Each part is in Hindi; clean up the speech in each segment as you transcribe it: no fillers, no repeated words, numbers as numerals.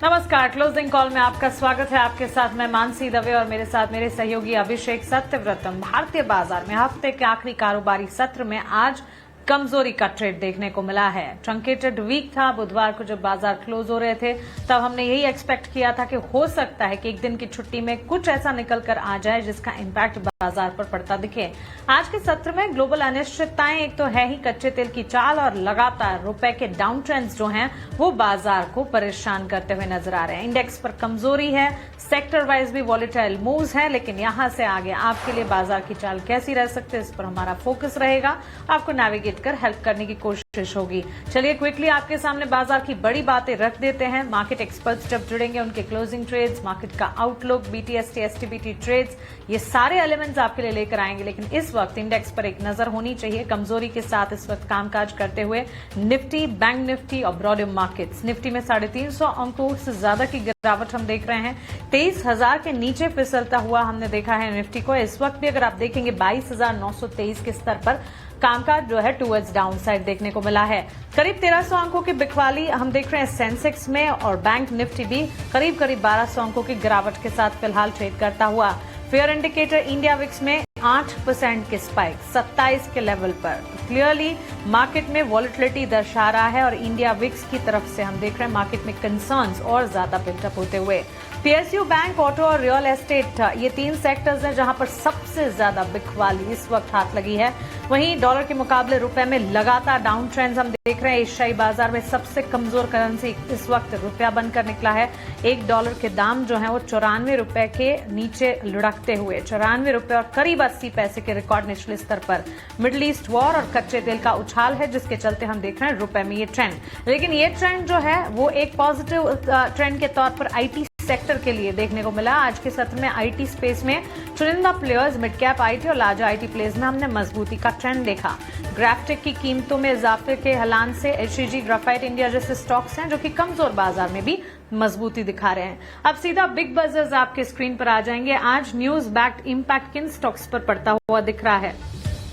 नमस्कार, क्लोजिंग कॉल में आपका स्वागत है। आपके साथ मैं मानसी दवे और मेरे साथ मेरे सहयोगी अभिषेक सत्यव्रतम। भारतीय बाजार में हफ्ते के आखिरी कारोबारी सत्र में आज कमजोरी का ट्रेड देखने को मिला है। ट्रंकेटेड वीक था। बुधवार को जब बाजार क्लोज हो रहे थे तब हमने यही एक्सपेक्ट किया था कि हो सकता है कि एक दिन की छुट्टी में कुछ ऐसा निकल कर आ जाए जिसका इम्पैक्ट बाजार पर पड़ता दिखे। आज के सत्र में ग्लोबल अनिश्चितताएं एक तो है ही कच्चे तेल की चाल और लगातार रुपए के डाउन ट्रेंड्स जो हैं वो बाजार को परेशान करते हुए नजर आ रहे हैं। इंडेक्स पर कमजोरी है, सेक्टर वाइज भी वॉलेटाइल मूव्स हैं, लेकिन यहां से आगे आपके लिए बाजार की चाल कैसी रह सकती है इस पर हमारा फोकस रहेगा। आपको नेविगेट कर हेल्प करने की कोशिश होगी। चलिए क्विकली आपके सामने बाजार की बड़ी बातें रख देते हैं। मार्केट एक्सपर्ट्स जब जुड़ेंगे उनके क्लोजिंग ट्रेड्स, मार्केट का आउटलुक, बीटीएसटी एसटीबीटी ट्रेड्स, ये सारे एलिमेंट्स आपके लिए लेकर आएंगे। लेकिन इस वक्त इंडेक्स पर एक नजर होनी चाहिए कमजोरी के साथ इस वक्त कामकाज करते हुए निफ्टी, बैंक निफ्टी और ब्रॉड मार्केट्स। निफ्टी में 350 अंकों से ज्यादा की गिरावट हम देख रहे हैं। 23,000 के नीचे फिसलता हुआ हमने देखा है निफ्टी को। इस वक्त भी अगर आप देखेंगे 22,923 के स्तर पर कामकाज जो है टूवर्ड्स डाउन साइड देखने को मिला है। करीब 1300 अंकों की बिकवाली हम देख रहे हैं सेंसेक्स में और बैंक निफ्टी भी करीब 1200 अंकों की गिरावट के साथ फिलहाल ट्रेड करता हुआ। फेयर इंडिकेटर इंडिया विक्स में 8% के स्पाइक 27 के लेवल पर क्लियरली मार्केट में वॉलेटिलिटी दर्शा रहा है और इंडिया विक्स की तरफ से हम देख रहे हैं मार्केट में कंसर्न्स और ज्यादा बिल्डअप होते हुए। पीएसयू, बैंक, ऑटो और रियल एस्टेट ये तीन सेक्टर्स हैं जहां पर सबसे ज्यादा बिकवाली इस वक्त हाथ लगी है। वहीं डॉलर के मुकाबले रुपए में लगातार डाउन ट्रेंड्स हम देख रहे हैं। एशियाई बाजार में सबसे कमजोर करेंसी इस वक्त रुपया बनकर निकला है। $1 के दाम जो है वो 94 रुपए के नीचे लुढ़कते हुए 94 रुपए और करीब 80 पैसे के रिकॉर्ड निचले स्तर पर। मिडिल ईस्ट वॉर और कच्चे तेल का उछाल है जिसके चलते हम देख रहे हैं रुपए में ये ट्रेंड। लेकिन ये ट्रेंड जो है वो एक पॉजिटिव ट्रेंड के तौर पर आईटी सेक्टर के लिए देखने को मिला। आज के सत्र में आईटी स्पेस में चुनिंदा प्लेयर्स, मिड कैप आईटी और लार्ज आईटी प्लेयर्स में हमने मजबूती का ट्रेंड देखा। ग्राफटेक की कीमतों में इजाफे के हलान से एचईजी, ग्राफाइट इंडिया जैसे स्टॉक्स हैं जो कि कमजोर बाजार में भी मजबूती दिखा रहे हैं। अब सीधा बिग बजर्स आपके स्क्रीन पर आ जाएंगे। आज न्यूज बैक्ड इम्पैक्ट किन स्टॉक्स पर पड़ता हुआ दिख रहा है।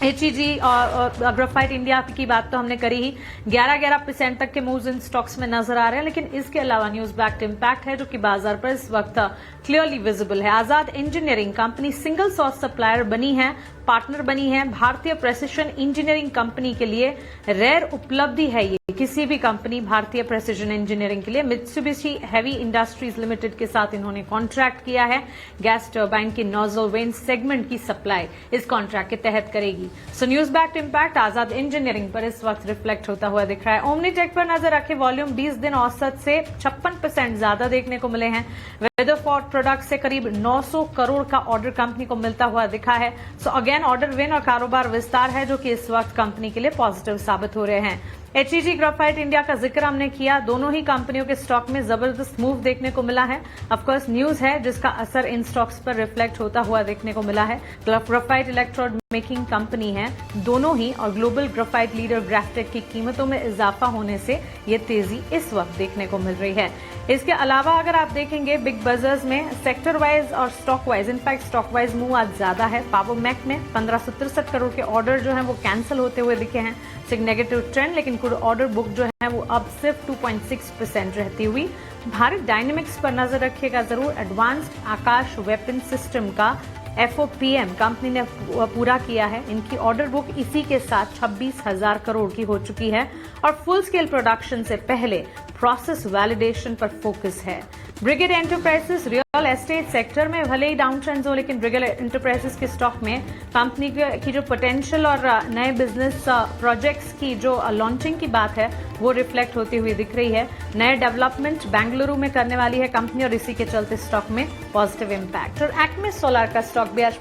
एचईजी और ग्राफाइट इंडिया की बात तो हमने करी ही। 11% तक के मूव्स इन स्टॉक्स में नजर आ रहे हैं। लेकिन इसके अलावा न्यूज बैक्ड इम्पैक्ट है जो कि बाजार पर इस वक्त क्लियरली विजिबल है। Azad engineering company single source supplier बनी है, पार्टनर बनी है। भारतीय प्रेसिजन इंजीनियरिंग कंपनी के लिए रेयर उपलब्धि है ये। किसी भी कंपनी भारतीय प्रेसिजन इंजीनियरिंग के लिए मित्सुबिशी हेवी इंडस्ट्रीज लिमिटेड के साथ इन्होंने कॉन्ट्रैक्ट किया है। गैस टर्बाइन की नोजल वेन सेगमेंट की सप्लाई इस कॉन्ट्रैक्ट के तहत करेगी। सो न्यूज बैक्ड इम्पैक्ट आजाद इंजीनियरिंग पर इस वक्त रिफ्लेक्ट होता हुआ दिख रहा है। ओमनीटेक पर नजर रखें, वॉल्यूम 20 दिन औसत से 56% ज्यादा देखने को मिले हैं। वेदरफोर्ड प्रोडक्ट से करीब 900 करोड़ का ऑर्डर कंपनी को मिलता हुआ दिखा है। सो अगेन ऑर्डर विन और कारोबार विस्तार है जो कि इस वक्त कंपनी के लिए पॉजिटिव साबित हो रहे हैं। एचईजी, ग्राफाइट इंडिया का जिक्र हमने किया। दोनों ही कंपनियों के स्टॉक में जबरदस्त मूव देखने को मिला है। ऑफकोर्स न्यूज है जिसका असर इन स्टॉक्स पर रिफ्लेक्ट होता हुआ देखने को मिला है। ग्राफाइट इलेक्ट्रोड मेकिंग कंपनी है दोनों ही और ग्लोबल ग्राफाइट लीडर ग्राफटेक की कीमतों में इजाफा होने से ये तेजी इस वक्त देखने को मिल रही है। इसके अलावा अगर आप देखेंगे बिग बजर्स में सेक्टर वाइज और stock wise, in fact stock wise move आज ज्यादा है। पावर मैक में 1563 करोड़ के ऑर्डर जो है वो कैंसिल होते हुए दिखे हैं, नेगेटिव ट्रेंड। लेकिन कुल ऑर्डर बुक जो है वो अब सिर्फ 2.6% रहती हुई। भारत डायनेमिक्स पर नजर रखिएगा जरूर। एडवांस्ड आकाश वेपन सिस्टम का FOPM कंपनी ने पूरा किया है। इनकी ऑर्डर बुक इसी के साथ 26,000 करोड़ की हो चुकी है और फुल स्केल प्रोडक्शन से पहले प्रोसेस वैलिडेशन पर फोकस है। Brigade enterprises real estate sector में भले ही डाउन ट्रेंड्स हो लेकिन ब्रिगेड एंटरप्राइजेस के स्टॉक में कंपनी की जो पोटेंशियल और नए बिजनेस प्रोजेक्ट्स की जो लॉन्चिंग की बात है वो रिफ्लेक्ट होती हुई दिख रही है। नए डेवलपमेंट बेंगलुरु में करने वाली है कंपनी और इसी के चलते स्टॉक में पॉजिटिव इम्पैक्ट। और एक्मे सोलर का स्टॉक भी आज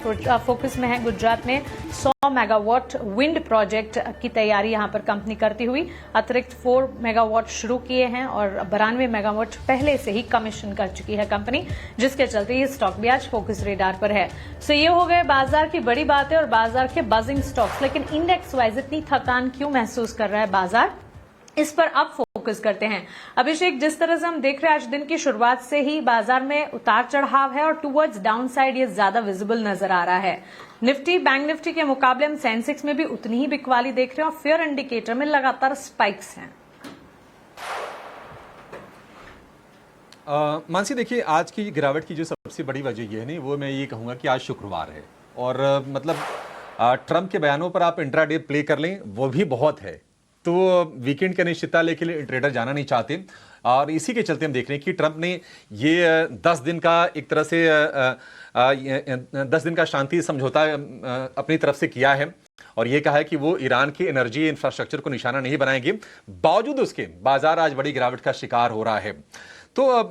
फोकस में है। गुजरात में 100 मेगावाट विंड प्रोजेक्ट की तैयारी यहां पर कंपनी करती हुई अतिरिक्त 4 मेगावाट शुरू किए हैं और 92 मेगावाट पहले से ही कमीशन कर चुकी है कंपनी, जिसके चलते ये स्टॉक भी आज फोकस रेडार पर है। सो ये हो गए बाजार की बड़ी बातें और बाजार के बजिंग स्टॉक्स। लेकिन इंडेक्स वाइज इतनी थकान क्यों महसूस कर रहा है बाजार, इस पर अब फोकस करते हैं। अभिषेक, जिस तरह से हम देख रहे हैं आज दिन की शुरुआत से ही बाजार में उतार चढ़ाव है और टुवर्ड्स डाउन साइड ये ज्यादा विजिबल नजर आ रहा है। निफ्टी, बैंक निफ्टी के मुकाबले हम सेंसेक्स में भी उतनी ही बिकवाली देख रहे हैं और फेयर इंडिकेटर में लगातार स्पाइक्स हैं। मानसी देखिए, आज की गिरावट की जो सबसे बड़ी वजह ये है नहीं, वो मैं ये कहूँगा कि आज शुक्रवार है और मतलब ट्रंप के बयानों पर आप इंट्राडे प्ले कर लें वो भी बहुत है। तो वीकेंड की अनिश्चितता लेके लिए ट्रेडर जाना नहीं चाहते और इसी के चलते हम देख रहे हैं कि ट्रंप ने ये 10 दिन का एक तरह से 10 दिन का शांति समझौता अपनी तरफ से किया है और ये कहा है कि वो ईरान के एनर्जी इंफ्रास्ट्रक्चर को निशाना नहीं बनाएंगे। बावजूद उसके बाजार आज बड़ी गिरावट का शिकार हो रहा है। तो अब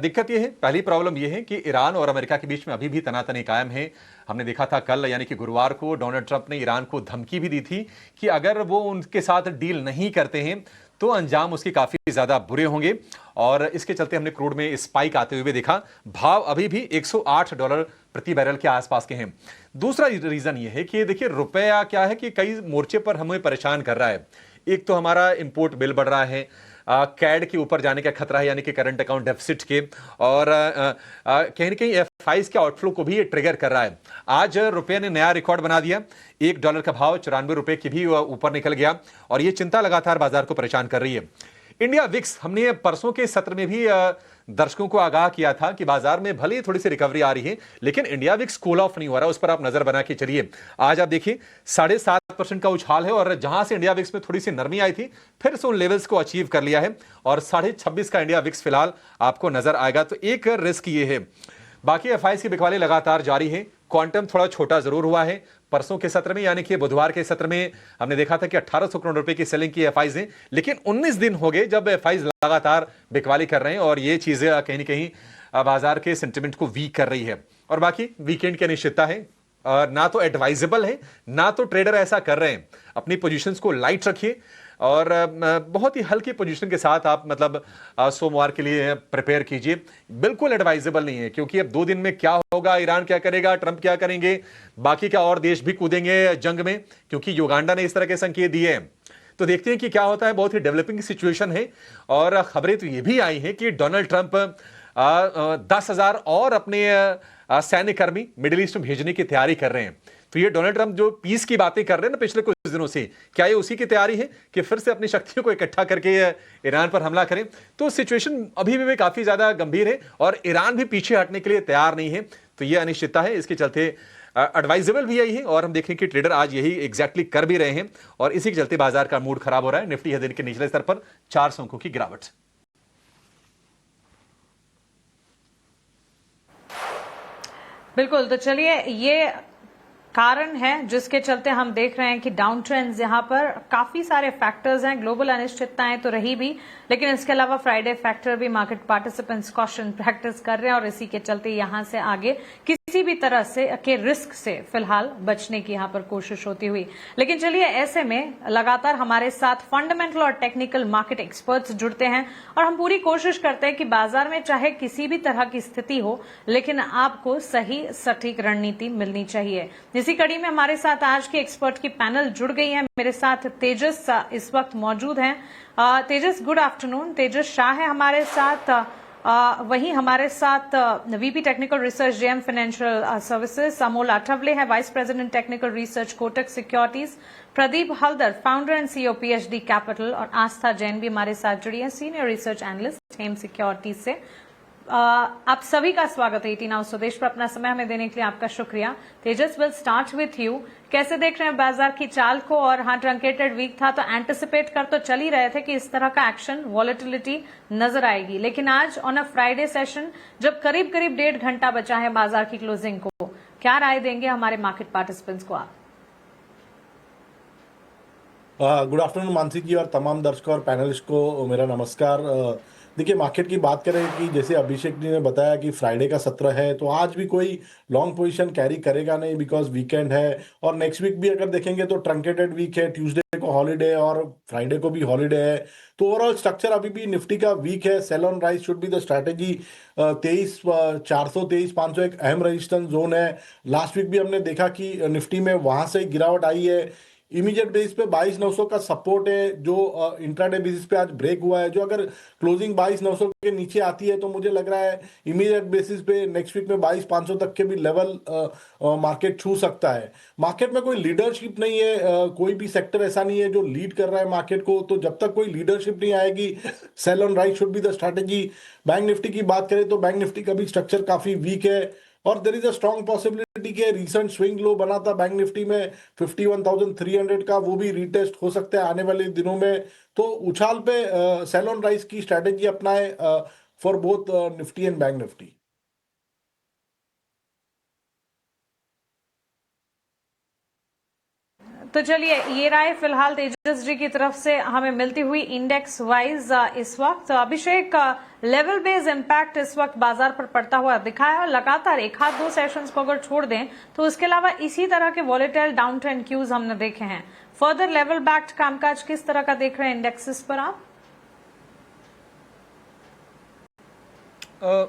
दिक्कत यह है, पहली प्रॉब्लम यह है कि ईरान और अमेरिका के बीच में अभी भी तनातनी कायम है। हमने देखा था कल यानी कि गुरुवार को डोनाल्ड ट्रंप ने ईरान को धमकी भी दी थी कि अगर वो उनके साथ डील नहीं करते हैं तो अंजाम उसके काफी ज्यादा बुरे होंगे और इसके चलते हमने क्रूड में स्पाइक आते हुए देखा। भाव अभी भी $108 प्रति बैरल के आसपास के हैं। दूसरा रीजन यह है कि देखिए रुपया क्या है कि कई मोर्चे पर हमें परेशान कर रहा है। एक तो हमारा इंपोर्ट बिल बढ़ रहा है, कैड के ऊपर जाने का खतरा है यानी कि करंट अकाउंट डेफिसिट के, और कहीं ना कहीं एफआईज के आउटफ्लो को भी ये ट्रिगर कर रहा है। आज रुपये ने नया रिकॉर्ड बना दिया, $1 का भाव ₹94 की भी ऊपर निकल गया और ये चिंता लगातार बाजार को परेशान कर रही है। इंडिया विक्स, हमने परसों के सत्र में भी दर्शकों को आगाह किया था कि बाजार में भले ही थोड़ी सी रिकवरी आ रही है लेकिन इंडिया विक्स कूल ऑफ नहीं हो रहा, उस पर आप नजर बना के चलिए। आज आप देखिए 7.5% का उछाल है और जहां से इंडिया विक्स में थोड़ी सी नरमी आई थी फिर से उन लेवल्स को अचीव कर लिया है और 26.5 का इंडिया विक्स फिलहाल आपको नजर आएगा। तो एक रिस्क ये है, बाकी एफआईज की बिकवाली लगातार जारी है। क्वांटम थोड़ा छोटा जरूर हुआ है परसों के सत्र में, यानी कि बुधवार के सत्र में हमने देखा था कि 1800 करोड़ रुपए की सेलिंग की एफआईज है, लेकिन 19 दिन हो गए जब एफआईज लगातार बिकवाली कर रहे हैं और ये चीजें कहीं ना कहीं बाजार के सेंटिमेंट को वीक कर रही है। और बाकी वीकेंड की अनिश्चितता है, ना तो एडवाइजेबल है ना तो ट्रेडर ऐसा कर रहे हैं। अपनी पोजीशंस को लाइट रखिए और बहुत ही हल्की पोजीशन के साथ आप मतलब सोमवार के लिए प्रिपेयर कीजिए। बिल्कुल एडवाइजेबल नहीं है क्योंकि अब 2 दिन में क्या होगा, ईरान क्या करेगा, ट्रंप क्या करेंगे, बाकी क्या और देश भी कूदेंगे जंग में, क्योंकि युगांडा ने इस तरह के संकेत दिए हैं। तो देखते हैं कि क्या होता है। बहुत ही डेवलपिंग सिचुएशन है और खबरें तो ये भी आई हैं कि डोनाल्ड ट्रंप 10,000 और अपने सैन्य कर्मी मिडिल ईस्ट में भेजने की तैयारी कर रहे हैं। तो ये डोनाल्ड ट्रंप जो पीस की बातें कर रहे हैं ना पिछले कुछ दिनों से, क्या ये उसी की तैयारी है कि फिर से अपनी शक्तियों को इकट्ठा करके ईरान पर हमला करें? तो सिचुएशन अभी भी काफी ज्यादा गंभीर है और ईरान भी पीछे हटने के लिए तैयार नहीं है। तो ये अनिश्चितता है, इसके चलते एडवाइजेबल भी यही है और हम देखें कि ट्रेडर आज यही एग्जैक्टली कर भी रहे हैं और इसी के चलते बाजार का मूड खराब हो रहा है। निफ्टी है दिन के निचले स्तर पर 400 अंकों की गिरावट। बिल्कुल, तो चलिए ये कारण है जिसके चलते हम देख रहे हैं कि डाउन ट्रेंड्स यहाँ पर काफी सारे फैक्टर्स हैं। ग्लोबल अनिश्चितताएं तो रही भी, लेकिन इसके अलावा फ्राइडे फैक्टर भी मार्केट पार्टिसिपेंट्स कॉशन प्रैक्टिस कर रहे हैं और इसी के चलते यहां से आगे किसी भी तरह से के रिस्क से फिलहाल बचने की यहाँ पर कोशिश होती हुई। लेकिन चलिए ऐसे में लगातार हमारे साथ फंडामेंटल और टेक्निकल मार्केट एक्सपर्ट्स जुड़ते हैं और हम पूरी कोशिश करते हैं कि बाजार में चाहे किसी भी तरह की स्थिति हो लेकिन आपको सही सटीक रणनीति मिलनी चाहिए। इसी कड़ी में हमारे साथ आज के एक्सपर्ट की पैनल जुड़ गई है। मेरे साथ तेजस इस वक्त मौजूद हैं। Tejas, good afternoon. तेजस शाह है हमारे साथ। वहीं हमारे साथ VP technical research JM financial services Amol Athawale है, vice president technical research Kotak securities. Pradeep Haldar, founder and CEO PHD capital, और आस्था जैन भी हमारे साथ जुड़ी है, senior research analyst Hem securities से। आप सभी का स्वागत है 18 हाउस स्वदेश पर। अपना समय हमें देने के लिए आपका शुक्रिया। तेजस, विल स्टार्ट विथ यू। कैसे देख रहे हैं बाजार की चाल को? और हाँ, ट्रंकेटेड वीक था तो एंटिसिपेट कर तो चल ही रहे थे कि इस तरह का एक्शन, वॉलेटिलिटी नजर आएगी, लेकिन आज ऑन अ फ्राइडे सेशन जब करीब करीब 1.5 घंटा बचा है बाजार की क्लोजिंग को, क्या राय देंगे हमारे मार्केट पार्टिसिपेंट्स को आप? गुड आफ्टरनून मानसी जी और तमाम दर्शकों और पैनलिस्ट को मेरा नमस्कार। देखिए, मार्केट की बात करें कि जैसे अभिषेक जी ने बताया कि फ्राइडे का सत्र है तो आज भी कोई लॉन्ग पोजीशन कैरी करेगा नहीं बिकॉज वीकेंड है और नेक्स्ट वीक भी अगर देखेंगे तो ट्रंकेटेड वीक है, ट्यूसडे को हॉलीडे है और फ्राइडे को भी हॉलीडे है। तो ओवरऑल स्ट्रक्चर अभी भी निफ्टी का वीक है। Sell on rise should be the strategy. 23,400 23,500 एक अहम रेजिस्टेंस जोन है। लास्ट वीक भी हमने देखा कि निफ्टी में वहां से गिरावट आई है। इमीडिएट बेसिस पे 22,900 का सपोर्ट है जो इंट्राडे बेसिस पे आज ब्रेक हुआ है, जो अगर क्लोजिंग 22,900 के नीचे आती है तो मुझे लग रहा है इमीडिएट बेसिस पे नेक्स्ट वीक में 22,500 तक के भी लेवल मार्केट छू सकता है। मार्केट में कोई लीडरशिप नहीं है, कोई भी सेक्टर ऐसा नहीं है जो लीड कर रहा है मार्केट को, तो जब तक कोई लीडरशिप नहीं आएगी, sell on right should be the strategy. Bank Nifty की बात करें तो बैंक निफ्टी का भी स्ट्रक्चर काफी वीक है और there is a strong possibility के रिसेंट स्विंग लो बना था बैंक निफ्टी में 51,300 का, वो भी रीटेस्ट हो सकता है आने वाले दिनों में। तो उछाल पे सेल ऑन राइज की स्ट्रैटेजी अपनाए for both Nifty and bank Nifty. तो चलिए, ये राय फिलहाल तेजस जी की तरफ से हमें मिलती हुई इंडेक्स वाइज इस वक्त। अभिषेक, लेवल बेस्ड इम्पैक्ट इस वक्त बाजार पर पड़ता हुआ दिखा है। लगातार एक हाथ दो सेशंस को अगर छोड़ दें तो उसके अलावा इसी तरह के वॉलेटाइल डाउन ट्रेंड क्यूज हमने देखे हैं। फर्दर लेवल बैक्ड कामकाज किस तरह का देख रहे हैं इंडेक्सेस पर आप?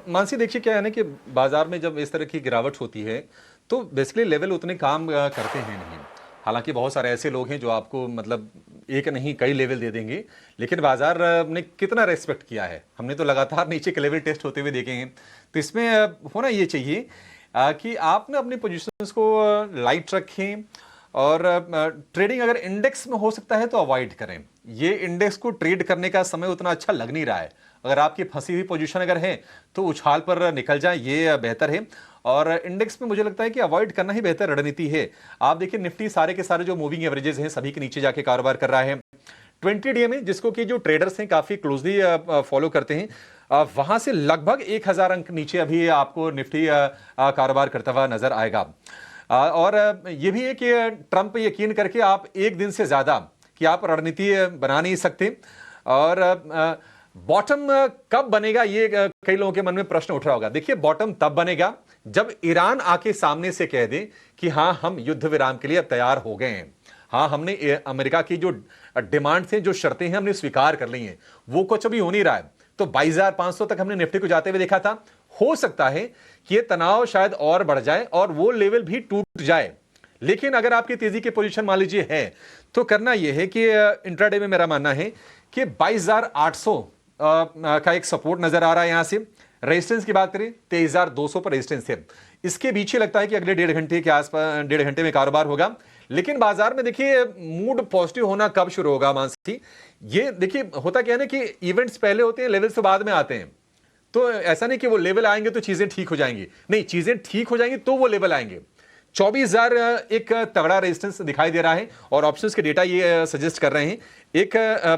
मानसी, देखिए क्या है ना कि बाजार में जब इस तरह की गिरावट होती है तो बेसिकली लेवल उतने काम करते हैं नहीं। हालांकि बहुत सारे ऐसे लोग हैं जो आपको मतलब एक नहीं कई लेवल दे देंगे, लेकिन बाजार ने कितना रेस्पेक्ट किया है, हमने तो लगातार नीचे के लेवल टेस्ट होते हुए देखे हैं। तो इसमें होना ये चाहिए कि आप ना अपनी पोजीशंस को लाइट रखें और ट्रेडिंग अगर इंडेक्स में हो सकता है तो अवॉइड करें। ये इंडेक्स को ट्रेड करने का समय उतना अच्छा लग नहीं रहा है। अगर आपकी फंसी हुई पोजीशन अगर है तो उछाल पर निकल जाए, ये बेहतर है। और इंडेक्स में मुझे लगता है कि अवॉइड करना ही बेहतर रणनीति है। आप देखिए निफ्टी सारे के सारे जो मूविंग एवरेजेस हैं सभी के नीचे जाके कारोबार कर रहा है। 20 डे में, जिसको कि जो ट्रेडर्स हैं काफी क्लोजली फॉलो करते हैं, वहां से लगभग 1000 अंक नीचे अभी आपको निफ्टी कारोबार करता हुआ नजर आएगा। और यह भी है कि ट्रंप पे यकीन करके आप एक दिन से ज्यादा कि आप रणनीति बना नहीं सकते। और बॉटम कब बनेगा, ये कई लोगों के मन में प्रश्न उठ रहा होगा। देखिए, बॉटम तब बनेगा जब ईरान आके सामने से कह दे कि हाँ, हम युद्ध विराम के लिए अब तैयार हो गए हैं। हाँ, हमने अमेरिका की जो डिमांड थे, जो शर्तें हैं, हमने स्वीकार कर ली हैं। वो कुछ अभी हो नहीं रहा है। तो 22,500 तक हमने निफ्टी को जाते हुए देखा था। हो सकता है कि ये तनाव शायद और बढ़ जाए और वो लेवल भी टूट जाए। लेकिन अगर आपकी तेजी की पोजीशन मान लीजिए है तो करना यह है कि इंट्राडे में मेरा मानना है कि 22,800 का एक सपोर्ट नजर आ रहा है। यहां से रेजिस्टेंस की बात करें 23,200 पर रेजिस्टेंस है। इसके पीछे लगता है कि अगले 1.5 घंटे के आसपास 1.5 घंटे में कारोबार होगा। लेकिन बाजार में देखिए मूड पॉजिटिव होना कब शुरू होगा मानसी, ये देखिए होता क्या है ना कि इवेंट्स पहले होते हैं, लेवल्स बाद में आते हैं। तो ऐसा नहीं कि वो लेवल आएंगे तो चीजें ठीक हो जाएंगी, नहीं, चीजें ठीक हो जाएंगी तो वो लेवल आएंगे। 24,000 एक तगड़ा रेजिस्टेंस दिखाई दे रहा है और ऑप्शंस के डेटा ये सजेस्ट कर रहे हैं एक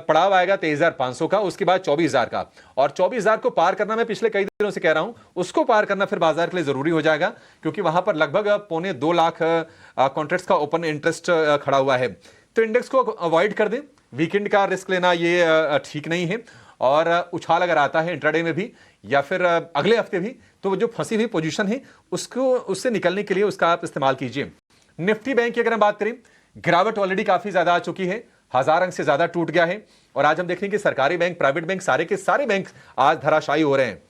पड़ाव आएगा 23,500 का, उसके बाद 24,000 का। और 24,000 को पार करना, मैं पिछले कई दिनों से कह रहा हूं, उसको पार करना फिर बाजार के लिए जरूरी हो जाएगा, क्योंकि वहां पर लगभग 2.25 लाख कॉन्ट्रैक्ट्स का ओपन इंटरेस्ट खड़ा हुआ है। तो इंडेक्स को अवॉइड कर दें, वीकेंड का रिस्क लेना ये ठीक नहीं है। और उछाल अगर आता है इंट्राडे में भी या फिर अगले हफ्ते भी, तो जो फंसी हुई पोजीशन है उसको उससे निकलने के लिए उसका आप इस्तेमाल कीजिए। निफ्टी बैंक की अगर हम बात करें, गिरावट ऑलरेडी काफी ज्यादा आ चुकी है, 1000 अंक से ज्यादा टूट गया है। और आज हम देखेंगे कि सरकारी बैंक, प्राइवेट बैंक, सारे के सारे बैंक आज धराशायी हो रहे हैं।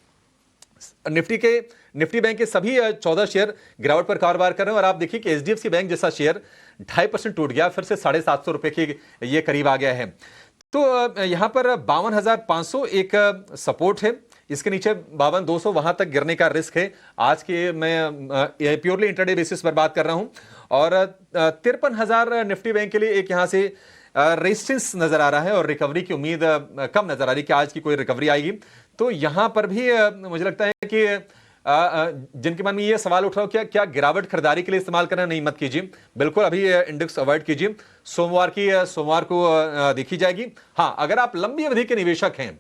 निफ्टी बैंक के सभी 14 शेयर गिरावट पर कारोबार कर रहे हैं। और आप देखिए कि एचडीएफसी बैंक जैसा शेयर 2.5% टूट गया, फिर से 750 रुपए के ये करीब आ गया है। तो यहां पर 52,500 एक सपोर्ट है, इसके नीचे 52,200 वहां तक गिरने का रिस्क है। आज के मैं प्योरली इंट्राडे बेसिस पर बात कर रहा हूं। और 53,000 निफ्टी बैंक के लिए एक यहां से रेजिस्टेंस नजर आ रहा है और रिकवरी की उम्मीद कम नजर आ रही कि आज की कोई रिकवरी आएगी। तो यहां पर भी मुझे लगता है कि जिनके मन में ये सवाल उठ रहा हो क्या गिरावट खरीदारी के लिए इस्तेमाल करना, नहीं, मत कीजिए, बिल्कुल अभी इंडेक्स अवॉइड कीजिए। सोमवार को देखी जाएगी। हाँ, अगर आप लंबी अवधि के निवेशक हैं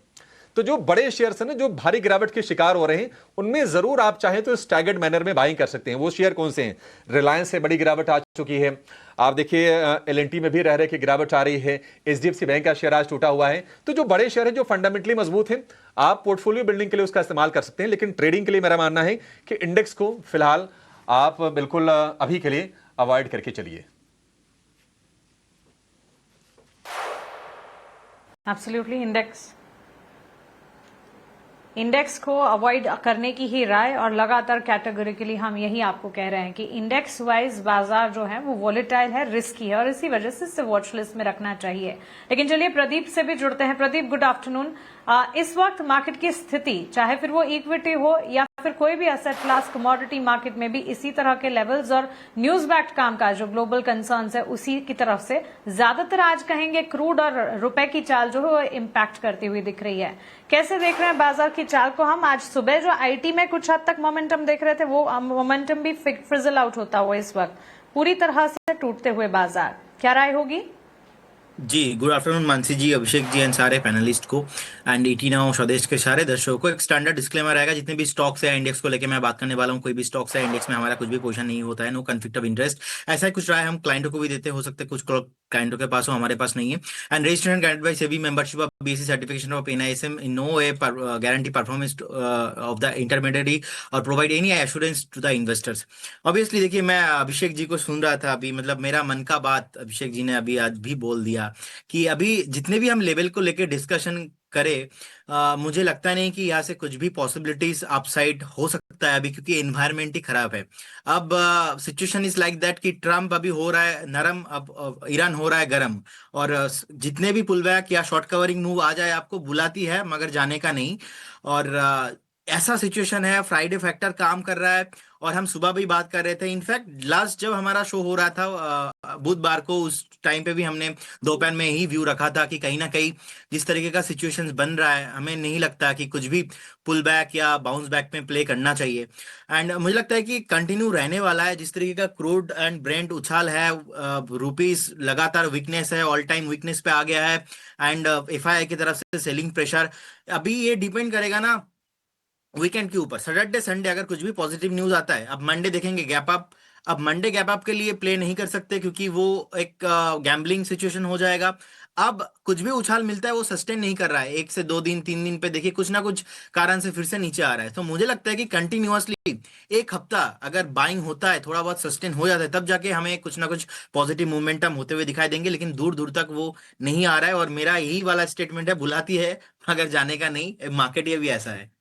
तो जो बड़े शेयर्स हैं ना, जो भारी गिरावट के शिकार हो रहे हैं, उनमें जरूर आप चाहें तो स्टैगर्ड मैनर में बाइंग कर सकते हैं। वो शेयर कौन से हैं? रिलायंस से बड़ी गिरावट आ चुकी है, आप देखिए एलएनटी में भी रह रहे कि गिरावट आ रही है, एचडीएफसी बैंक का शेयर आज टूटा हुआ है। तो जो बड़े शेयर हैं जो फंडामेंटली मजबूत हैं, आप पोर्टफोलियो बिल्डिंग के लिए उसका इस्तेमाल कर सकते हैं। लेकिन ट्रेडिंग के लिए मेरा मानना है कि इंडेक्स को फिलहाल आप बिल्कुल अभी के लिए अवॉइड करके चलिए। एब्सोल्युटली, इंडेक्स को अवॉइड करने की ही राय, और लगातार कैटेगोरिकली हम यही आपको कह रहे हैं कि इंडेक्स वाइज बाजार जो है वो वॉलेटाइल है, रिस्की है, और इसी वजह से इसे वॉच लिस्ट में रखना चाहिए। लेकिन चलिए प्रदीप से भी जुड़ते हैं। Pradeep, good afternoon. इस वक्त मार्केट की स्थिति, चाहे फिर वो इक्विटी हो या फिर कोई भी एसेट क्लास, कमोडिटी मार्केट में भी इसी तरह के लेवल्स और न्यूज बैक्ड कामकाज जो ग्लोबल कंसर्न्स है उसी की तरफ से ज्यादातर आज कहेंगे क्रूड और रुपए की चाल जो है वो इम्पैक्ट करती हुई दिख रही है। कैसे देख रहे हैं बाजार की चाल को हम? आज सुबह जो आईटी में कुछ हद तक मोमेंटम देख रहे थे वो मोमेंटम भी फिजल आउट होता हुआ इस वक्त पूरी तरह से टूटते हुए बाजार, क्या राय होगी? जी, good afternoon Mansi ji, Abhishek ji and सारे पैनलिस्ट को एंड 89 स्वदेश के सारे दर्शकों को। एक स्टैंडर्ड डिस्क्लेमर रहेगा जितने भी स्टॉक्स है इंडेक्स को लेके मैं बात करने वाला हूँ। कोई भी स्टॉक्स है इंडेक्स में हमारा कुछ भी पोजीशन नहीं होता है, नो कॉन्फ्लिक्ट ऑफ इंटरेस्ट। ऐसा ही कुछ राय हम क्लाइंटों को भी देते हो सकते, कुछ क्लाइंटों के पास हो, हमारे पास नहीं है। And registered and guided by SEBI membership of BSE certification of NISM in no way guarantee performance of the intermediary और provide any assurance to the investors. Obviously देखिए, मैं अभिषेक जी को सुन रहा था अभी, मतलब मेरा मन का बात अभिषेक जी ने अभी आज भी बोल दिया कि अभी जितने भी हम लेवल को लेके डिस्कशन करें, मुझे लगता नहीं कि यहाँ से कुछ भी पॉसिबिलिटीज अपसाइड हो सकता है अभी, क्योंकि एनवायरनमेंट ही खराब है। अब सिचुएशन इज लाइक दैट कि ट्रम्प अभी हो रहा है नरम, अब ईरान हो रहा है गरम, और जितने भी पुल बैक या शॉर्ट कवरिंग मूव आ जाए आपको बुलाती है मगर जाने का नहीं। और ऐसा सिचुएशन है, फ्राइडे फैक्टर काम कर रहा है। और हम सुबह भी बात कर रहे थे, इनफैक्ट लास्ट जब हमारा शो हो रहा था बुधवार को, उस टाइम पे भी हमने दोपहर में ही व्यू रखा था कि कहीं ना कहीं जिस तरीके का सिचुएशन बन रहा है, हमें नहीं लगता कि कुछ भी पुल बैक या बाउंस बैक में प्ले करना चाहिए। एंड मुझे लगता है कि कंटिन्यू रहने वाला है। जिस तरीके का क्रूड एंड ब्रेंट उछाल है, रुपीस लगातार वीकनेस है, ऑल टाइम वीकनेस पे आ गया है, एंड एफआईआई की तरफ से सेलिंग प्रेशर। अभी ये डिपेंड करेगा ना वीकेंड के ऊपर, सैटरडे संडे अगर कुछ भी पॉजिटिव न्यूज आता है। अब मंडे देखेंगे गैप अप, अब मंडे गैप अप के लिए प्ले नहीं कर सकते क्योंकि वो एक गैम्बलिंग सिचुएशन हो जाएगा। अब कुछ भी उछाल मिलता है वो सस्टेन नहीं कर रहा है, 1 से 2 दिन 3 दिन पे देखिए कुछ ना कुछ कारण से फिर से नीचे आ रहा है। तो मुझे लगता है कि कंटिन्यूअसली एक हफ्ता अगर बाइंग होता है, थोड़ा बहुत सस्टेन हो जाता है, तब जाके हमें कुछ ना कुछ पॉजिटिव मोमेंटम होते हुए दिखाई देंगे। लेकिन दूर दूर तक वो नहीं आ रहा है, और मेरा यही वाला स्टेटमेंट है, बुलाती है मगर जाने का नहीं। मार्केट ये भी ऐसा है।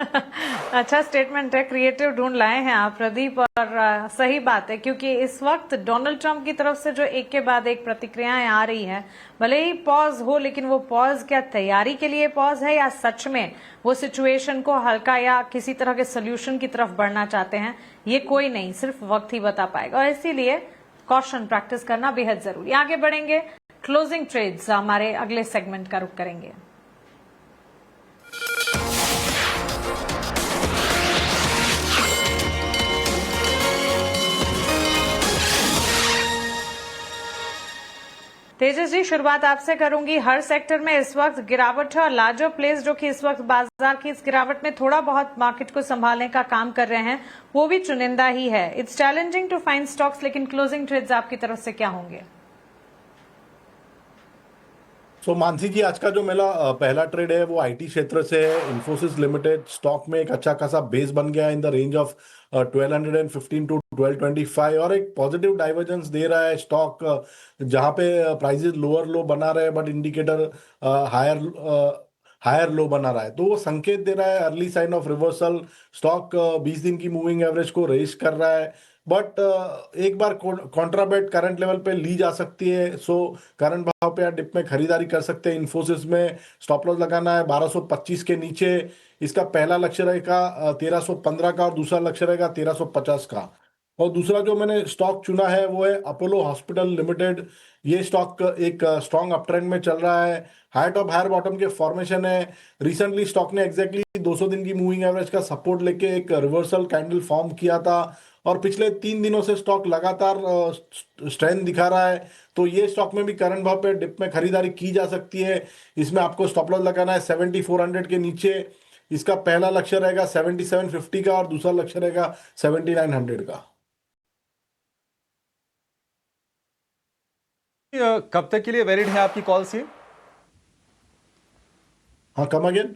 अच्छा स्टेटमेंट है, क्रिएटिव ढूंढ लाए हैं आप प्रदीप, और सही बात है क्योंकि इस वक्त डोनाल्ड ट्रंप की तरफ से जो एक के बाद एक प्रतिक्रियाएं आ रही हैं, भले ही पॉज हो, लेकिन वो पॉज क्या तैयारी के लिए पॉज है या सच में वो सिचुएशन को हल्का या किसी तरह के सोल्यूशन की तरफ बढ़ना चाहते हैं, ये कोई नहीं, सिर्फ वक्त ही बता पाएगा। और इसीलिए कॉशन प्रैक्टिस करना बेहद जरूरी। आगे बढ़ेंगे, क्लोजिंग ट्रेड्स हमारे अगले सेगमेंट का रुख करेंगे। तेजस जी, शुरुआत आपसे करूंगी। हर सेक्टर में इस वक्त गिरावट है और लार्जर प्लेस जो कि इस वक्त बाजार की इस गिरावट में थोड़ा बहुत मार्केट को संभालने का काम कर रहे हैं वो भी चुनिंदा ही है। It's challenging to find stocks, लेकिन क्लोजिंग ट्रेड्स आपकी तरफ से क्या होंगे? सो मानसी जी, आज का जो मेरा पहला ट्रेड है वो आईटी क्षेत्र से है। इन्फोसिस लिमिटेड स्टॉक में एक अच्छा खासा बेस बन गया in the range of 1215 to 1225, और एक पॉजिटिव डाइवर्जेंस दे रहा है स्टॉक, जहां पे प्राइसेस लोअर लो बना रहे हैं बट इंडिकेटर हायर लो बना रहा है। तो वो संकेत दे रहा है early sign of reversal. Stock 20 दिन की मूविंग एवरेज को रेज कर रहा है, बट एक बार कॉन्ट्राबेट करंट लेवल पे ली जा सकती है। सो करंट भाव पे या डिप में खरीदारी कर सकते हैं। इन्फोसिस में स्टॉप लॉस लगाना है 1225 के नीचे। इसका पहला लक्ष्य रहेगा 1315 का, और दूसरा लक्ष्य रहेगा 1350 का। और दूसरा जो मैंने स्टॉक चुना है वो है अपोलो हॉस्पिटल लिमिटेड। ये स्टॉक एक स्ट्रॉन्ग अपट्रेंड में चल रहा है, हाई टॉप हायर बॉटम के फॉर्मेशन है। रिसेंटली स्टॉक ने एग्जैक्टली 200 दिन की मूविंग एवरेज का सपोर्ट लेके एक रिवर्सल कैंडल फॉर्म किया था, और पिछले 3 दिनों से स्टॉक लगातार स्ट्रेंथ दिखा रहा है। तो ये स्टॉक में भी करंट भाव पे डिप में खरीदारी की जा सकती है। इसमें आपको स्टॉप लॉस लगाना है 7400 के नीचे। इसका पहला लक्ष्य रहेगा 7750 का, और दूसरा लक्ष्य रहेगा 7900 का। कब तक के लिए वैलिड है आपकी कॉल से? हाँ, कम अगेन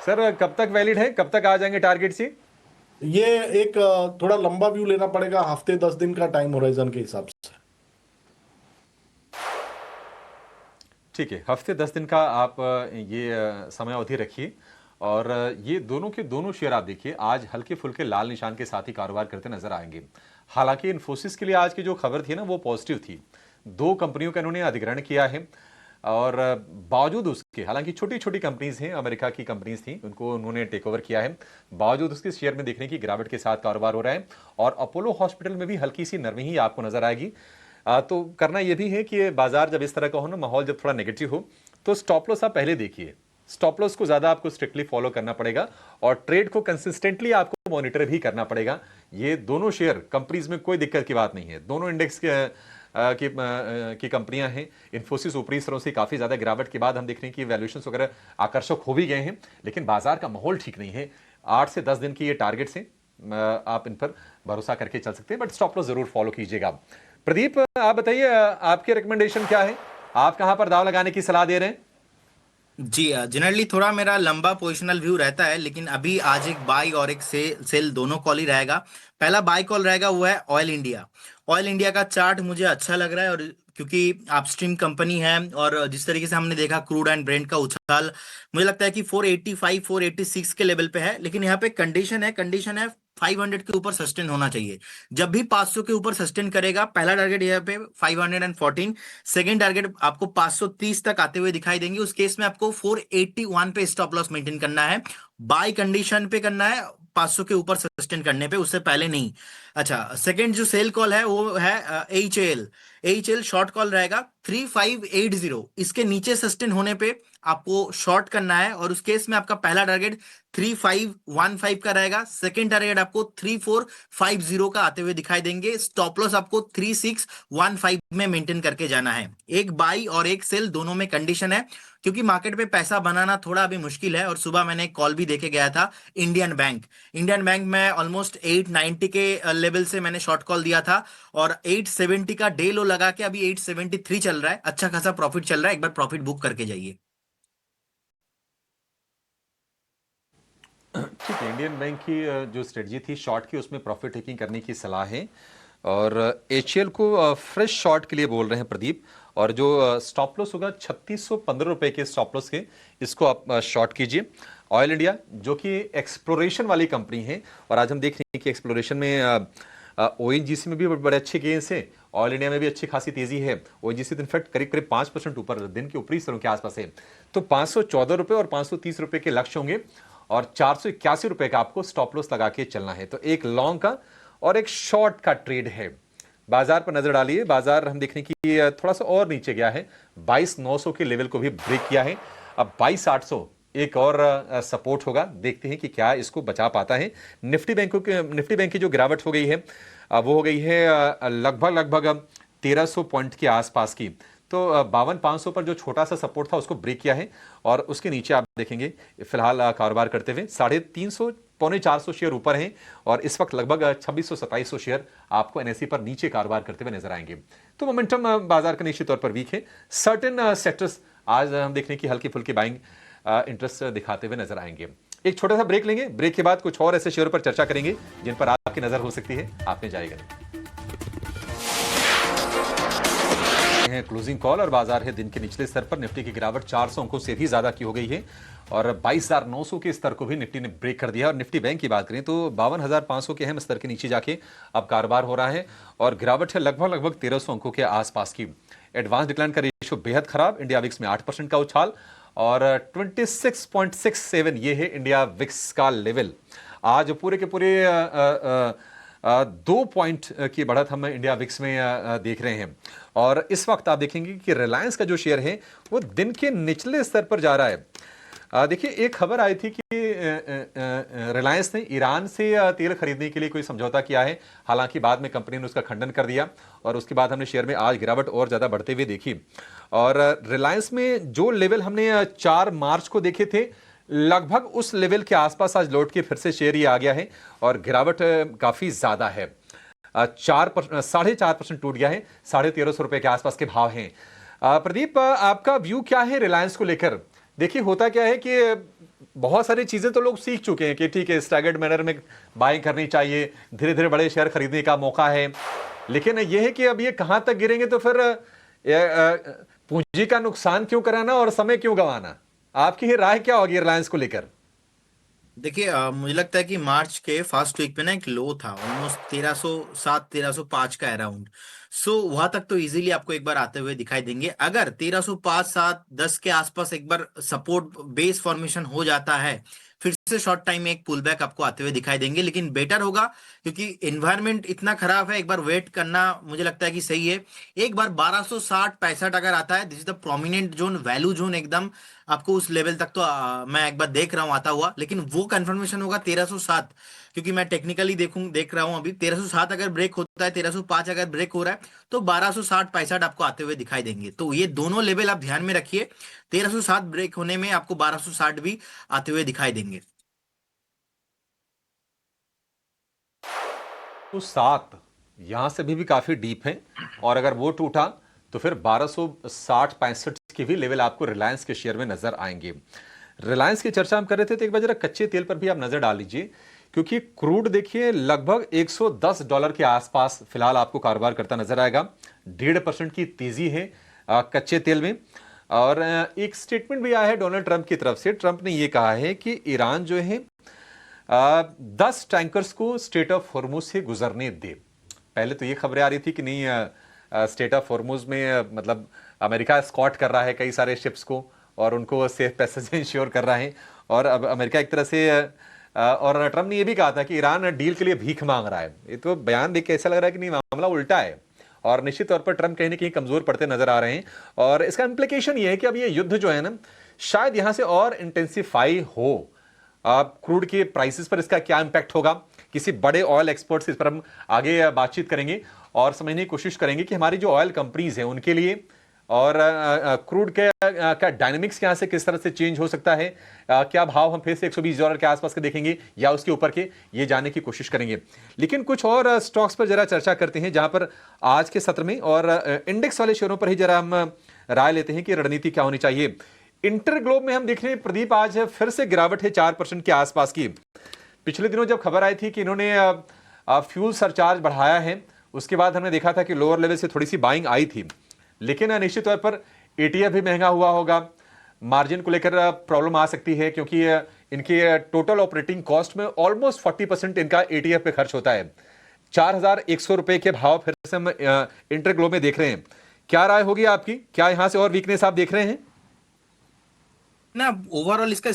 सर, कब तक वैलिड है, कब तक आ जाएंगे टारगेट से? ये एक थोड़ा लंबा व्यू लेना पड़ेगा, हफ्ते 10 दिन का टाइम होराइजन के हिसाब से। ठीक है, हफ्ते 10 दिन का आप ये समय अवधि रखिए और ये दोनों के दोनों शेयर आप देखिए आज हल्के फुल्के लाल निशान के साथ ही कारोबार करते नजर आएंगे। हालांकि इन्फोसिस के लिए आज की जो खबर थी ना वो पॉजिटिव थी। 2 कंपनियों का इन्होंने अधिग्रहण किया है और बावजूद उसके, हालांकि छोटी छोटी कंपनीज हैं, अमेरिका की कंपनीज थी, उनको उन्होंने टेक ओवर किया है, बावजूद उसके शेयर में देखने की गिरावट के साथ कारोबार हो रहा है। और अपोलो हॉस्पिटल में भी हल्की सी नरमी ही आपको नजर आएगी। तो करना यह भी है कि बाजार जब इस तरह का हो ना, माहौल जब थोड़ा नेगेटिव हो, तो स्टॉप लॉस आप पहले देखिए। स्टॉप लॉस को ज्यादा आपको स्ट्रिक्टली फॉलो करना पड़ेगा और ट्रेड को कंसिस्टेंटली आपको मॉनिटर भी करना पड़ेगा। ये दोनों शेयर कंपनीज में कोई दिक्कत की बात नहीं है, दोनों इंडेक्स की कंपनियां हैं। इन्फोसिस ऊपरी स्तरों से काफी ज्यादा गिरावट के बाद हम देख रहे हैं कि वैल्यूएशंस वगैरह आकर्षक हो भी गए हैं, लेकिन बाजार का माहौल ठीक नहीं है। 8 से 10 दिन की ये टारगेट्स हैं, आप इन पर भरोसा करके चल सकते हैं, बट स्टॉप लॉस जरूर फॉलो कीजिएगा। प्रदीप, आप बताइए आपके रिकमेंडेशन क्या है, आप कहां पर दाव लगाने की सलाह दे रहे हैं? जी, जनरली थोड़ा मेरा लंबा पोजिशनल व्यू रहता है, लेकिन अभी आज एक बाई और एक सेल दोनों कॉल ही रहेगा। पहला बाई कॉल रहेगा वो है ऑयल इंडिया। ऑयल इंडिया का चार्ट मुझे अच्छा लग रहा है, और क्योंकि अपस्ट्रीम कंपनी है और जिस तरीके से हमने देखा क्रूड एंड ब्रेंट का उछाल, मुझे लगता है कि 485 486 के लेवल पे है। लेकिन यहाँ पे कंडीशन है 500 के ऊपर सस्टेन होना चाहिए। जब भी 500 के ऊपर सस्टेन करेगा, पहला टारगेट यहाँ पे 514, सेकंड टारगेट आपको 530 तक आते हुए दिखाई देंगे। उस केस में आपको 481 पे स्टॉप लॉस मेंटेन करना है, बाय कंडीशन पे करना है, 500 के ऊपर सस्टेन करने पे, उससे पहले नहीं। अच्छा, सेकंड जो सेल कॉल है वो है एच एल शॉर्ट कॉल रहेगा 3580। इसके नीचे सस्टेन होने पे आपको शॉर्ट करना है, और उस केस में आपका पहला टारगेट 3515 का रहेगा, सेकंड टारगेट आपको 3450 का आते हुए दिखाई देंगे। स्टॉप लॉस आपको 3615 में मेंटेन करके जाना है। एक बाई और एक सेल दोनों में कंडीशन है, क्योंकि मार्केट पे पैसा बनाना थोड़ा अभी मुश्किल है। और सुबह मैंने एक कॉल भी देके गया था इंडियन बैंक में ऑलमोस्ट 890 के लेवल से मैंने शॉर्ट कॉल दिया था, और 870 का डे लो लगा के अभी 873 चल रहा है। अच्छा खासा प्रॉफिट चल रहा है, एक बार प्रॉफिट बुक करके जाइए। ठीक है, इंडियन बैंक की जो स्ट्रेटजी थी शॉर्ट की, उसमें प्रॉफिट टेकिंग करने की सलाह है और एचएल को फ्रेश शॉर्ट के लिए बोल रहे हैं प्रदीप। और जो स्टॉप लॉस होगा 3615 के स्टॉप लॉस के, इसको आप शॉर्ट कीजिए। ऑयल इंडिया जो कि एक्सप्लोरेशन वाली कंपनी है, और आज हम देख रहे हैं कि एक्सप्लोरेशन में ओएनजीसी में भी बड़े अच्छे गेंस हैं, ऑयल इंडिया में भी अच्छी खासी तेजी है। ओएनजीसी तो इनफैक्ट करीब करीब 5% ऊपर दिन के ऊपरी स्तरों के आसपास है। तो 514 रुपए और 530 रुपए के लक्ष्य होंगे, और 481 रुपए का आपको स्टॉप लॉस लगा के चलना है। तो एक लॉन्ग का और एक शॉर्ट का ट्रेड है। बाजार पर नजर डालिए, बाजार हम देखने की थोड़ा सा और नीचे गया है, 22,900 के लेवल को भी ब्रेक किया है। अब 22,800 एक और सपोर्ट होगा, देखते हैं कि क्या इसको बचा पाता है। निफ्टी बैंक की जो गिरावट हो गई है वो हो गई है लगभग 1300 पॉइंट के आसपास की। तो 52,500 पर जो छोटा सा सपोर्ट था उसको ब्रेक किया है, और उसके नीचे आप देखेंगे फिलहाल कारोबार करते हुए 350 पौने 400 शेयर ऊपर हैं, और इस वक्त लगभग 2600-2700 शेयर आपको एनएसई पर नीचे कारोबार करते हुए नजर आएंगे। तो मोमेंटम बाजार का निश्चित तौर पर वीक है। सर्टेन सेक्टर्स आज हम देखने की हल्की फुल्की बाइंग इंटरेस्ट दिखाते हुए नजर आएंगे। एक छोटा सा ब्रेक लेंगे, ब्रेक के बाद कुछ और ऐसे शेयर पर चर्चा करेंगे जिन पर आपकी नजर हो सकती है, आपने जाएगा है। क्लोजिंग कॉल और बाजार है दिन के निचले स्तर पर। निफ्टी की गिरावट 400 अंकों से भी ज्यादा की हो गई है, और 22,900 के स्तर को भी निफ्टी ने ब्रेक कर दिया। और निफ्टी बैंक की बात करें तो 52,500 के अहम स्तर के नीचे जाके अब कारोबार हो रहा है, और गिरावट है लगभग 1300 अंकों के आसपास की। एडवांस डिक्लाइन का रेशियो बेहद खराब, इंडिया विक्स में 8% का उछाल, और 26.67 ये है इंडिया विक्स का लेवल। आज पूरे के पूरे 2 पॉइंट की बढ़त हम इंडिया विक्स में देख रहे हैं। और इस वक्त आप देखेंगे कि रिलायंस का जो शेयर है वो दिन के निचले स्तर पर जा रहा है। देखिए, एक खबर आई थी कि रिलायंस ने ईरान से तेल खरीदने के लिए कोई समझौता किया है, हालांकि बाद में कंपनी ने उसका खंडन कर दिया, और उसके बाद हमने शेयर में आज गिरावट और ज्यादा बढ़ते हुए देखी। और रिलायंस में जो लेवल हमने 4 मार्च को देखे थे, लगभग उस लेवल के आसपास आज लौट के फिर से शेयर ही आ गया है, और गिरावट काफी ज्यादा है। 4.5% टूट गया है, 1350 रुपए के आसपास के भाव हैं। प्रदीप, आपका व्यू क्या है रिलायंस को लेकर? देखिए, होता क्या है कि बहुत सारी चीजें तो लोग सीख चुके हैं कि ठीक है, स्टैगर्ड मैनर में बाइंग करनी चाहिए, धीरे धीरे बड़े शेयर खरीदने का मौका है, लेकिन यह है कि अब ये कहां तक गिरेंगे तो फिर पूंजी का नुकसान क्यों कराना और समय क्यों गंवाना? आपकी ही राय क्या होगी रिलायंस को लेकर? देखिए मुझे लगता है कि मार्च के फर्स्ट वीक पे ना एक लो था ऑलमोस्ट 1307 1305 का अराउंड। सो वहां तक तो इजीली आपको एक बार आते हुए दिखाई देंगे। अगर 1305 7 10 के आसपास एक बार सपोर्ट बेस फॉर्मेशन हो जाता है, फिर से शॉर्ट टाइम में एक पुल बैक आपको आते हुए दिखाई देंगे। लेकिन बेटर होगा, क्योंकि एनवायरनमेंट इतना खराब है, एक बार वेट करना मुझे लगता है कि सही है। एक बार 1260 65 अगर आता है, this is the prominent zone, value zone एकदम। आपको उस लेवल तक तो मैं एक बार देख रहा हूं आता हुआ, लेकिन वो कंफर्मेशन होगा 1307, क्योंकि मैं टेक्निकली देख रहा हूं अभी 1307 अगर ब्रेक होता है, 1305 अगर ब्रेक हो रहा है, तो 1260 65 आपको आते हुए दिखाई देंगे। तो ये दोनों लेवल आप ध्यान में रखिए। 1307 ब्रेक होने में आपको 1260 भी आते हुए दिखाई देंगे। तो 7 यहां से भी काफी डीप है, और अगर वो टूटा तो फिर 1260 65 के भी लेवल आपको रिलायंस के शेयर में नजर आएंगे। रिलायंस की चर्चा हम कर रहे थे, तो एक बार जरा कच्चे तेल पर भी आप नजर डाल लीजिए, क्योंकि क्रूड देखिए लगभग $110 के आसपास फिलहाल आपको कारोबार करता नजर आएगा। 1.5% की तेजी है कच्चे तेल में। और एक स्टेटमेंट भी आया है डोनाल्ड ट्रंप की तरफ से। ट्रंप ने यह कहा है कि ईरान जो है 10 टैंकर्स को स्टेट ऑफ हॉर्मुज से गुजरने दे। पहले तो ये खबरें आ रही थी कि नहीं, स्टेट ऑफ हॉर्मुज में मतलब अमेरिका स्कॉट कर रहा है कई सारे शिप्स को, और उनको सेफ पैसेज इंश्योर कर रहा है। और अब अमेरिका एक तरह से और ट्रंप ने यह भी कहा था कि ईरान डील के लिए भीख मांग रहा है। ये तो बयान देख के ऐसा लग रहा है कि नहीं, मामला उल्टा है, और निश्चित तौर पर ट्रंप कहीं ना कहीं कमजोर पड़ते नजर आ रहे हैं। और इसका इंप्लीकेशन ये है कि अब ये युद्ध जो है ना, शायद यहां से और इंटेंसिफाई हो। क्रूड के प्राइसेस पर इसका क्या इंपैक्ट होगा, किसी बड़े ऑयल एक्सपर्ट्स इस पर हम आगे बातचीत करेंगे और समझने की कोशिश करेंगे कि हमारी जो ऑयल कंपनीज हैं उनके लिए और क्रूड के का डायनेमिक्स यहाँ से किस तरह से चेंज हो सकता है। क्या भाव हम फिर से $120 के आसपास के देखेंगे या उसके ऊपर के, ये जानने की कोशिश करेंगे। लेकिन कुछ और स्टॉक्स पर जरा चर्चा करते हैं, जहां पर आज के सत्र में और इंडेक्स वाले शेयरों पर ही जरा हम राय लेते हैं कि रणनीति क्या होनी चाहिए। इंटरग्लोब में हम देख रहे हैं प्रदीप, आज फिर से गिरावट है 4% के आसपास की। पिछले दिनों जब खबर आई थी कि इन्होंने फ्यूल सरचार्ज बढ़ाया है, उसके बाद हमने देखा था कि लोअर लेवल से थोड़ी सी बाइंग आई थी। लेकिन निश्चित तौर पर एटीएफ भी महंगा हुआ होगा, मार्जिन को लेकर प्रॉब्लम आ सकती है, क्योंकि इनके टोटल ऑपरेटिंग कॉस्ट में ऑलमोस्ट 40% इनका एटीएफ पे खर्च होता है। 4,100 रुपए के भाव फिर से हम इंटरग्लोब में देख रहे हैं। क्या राय होगी आपकी? क्या यहां से और वीकनेस आप देख रहे हैं? ना ओवरऑल इसका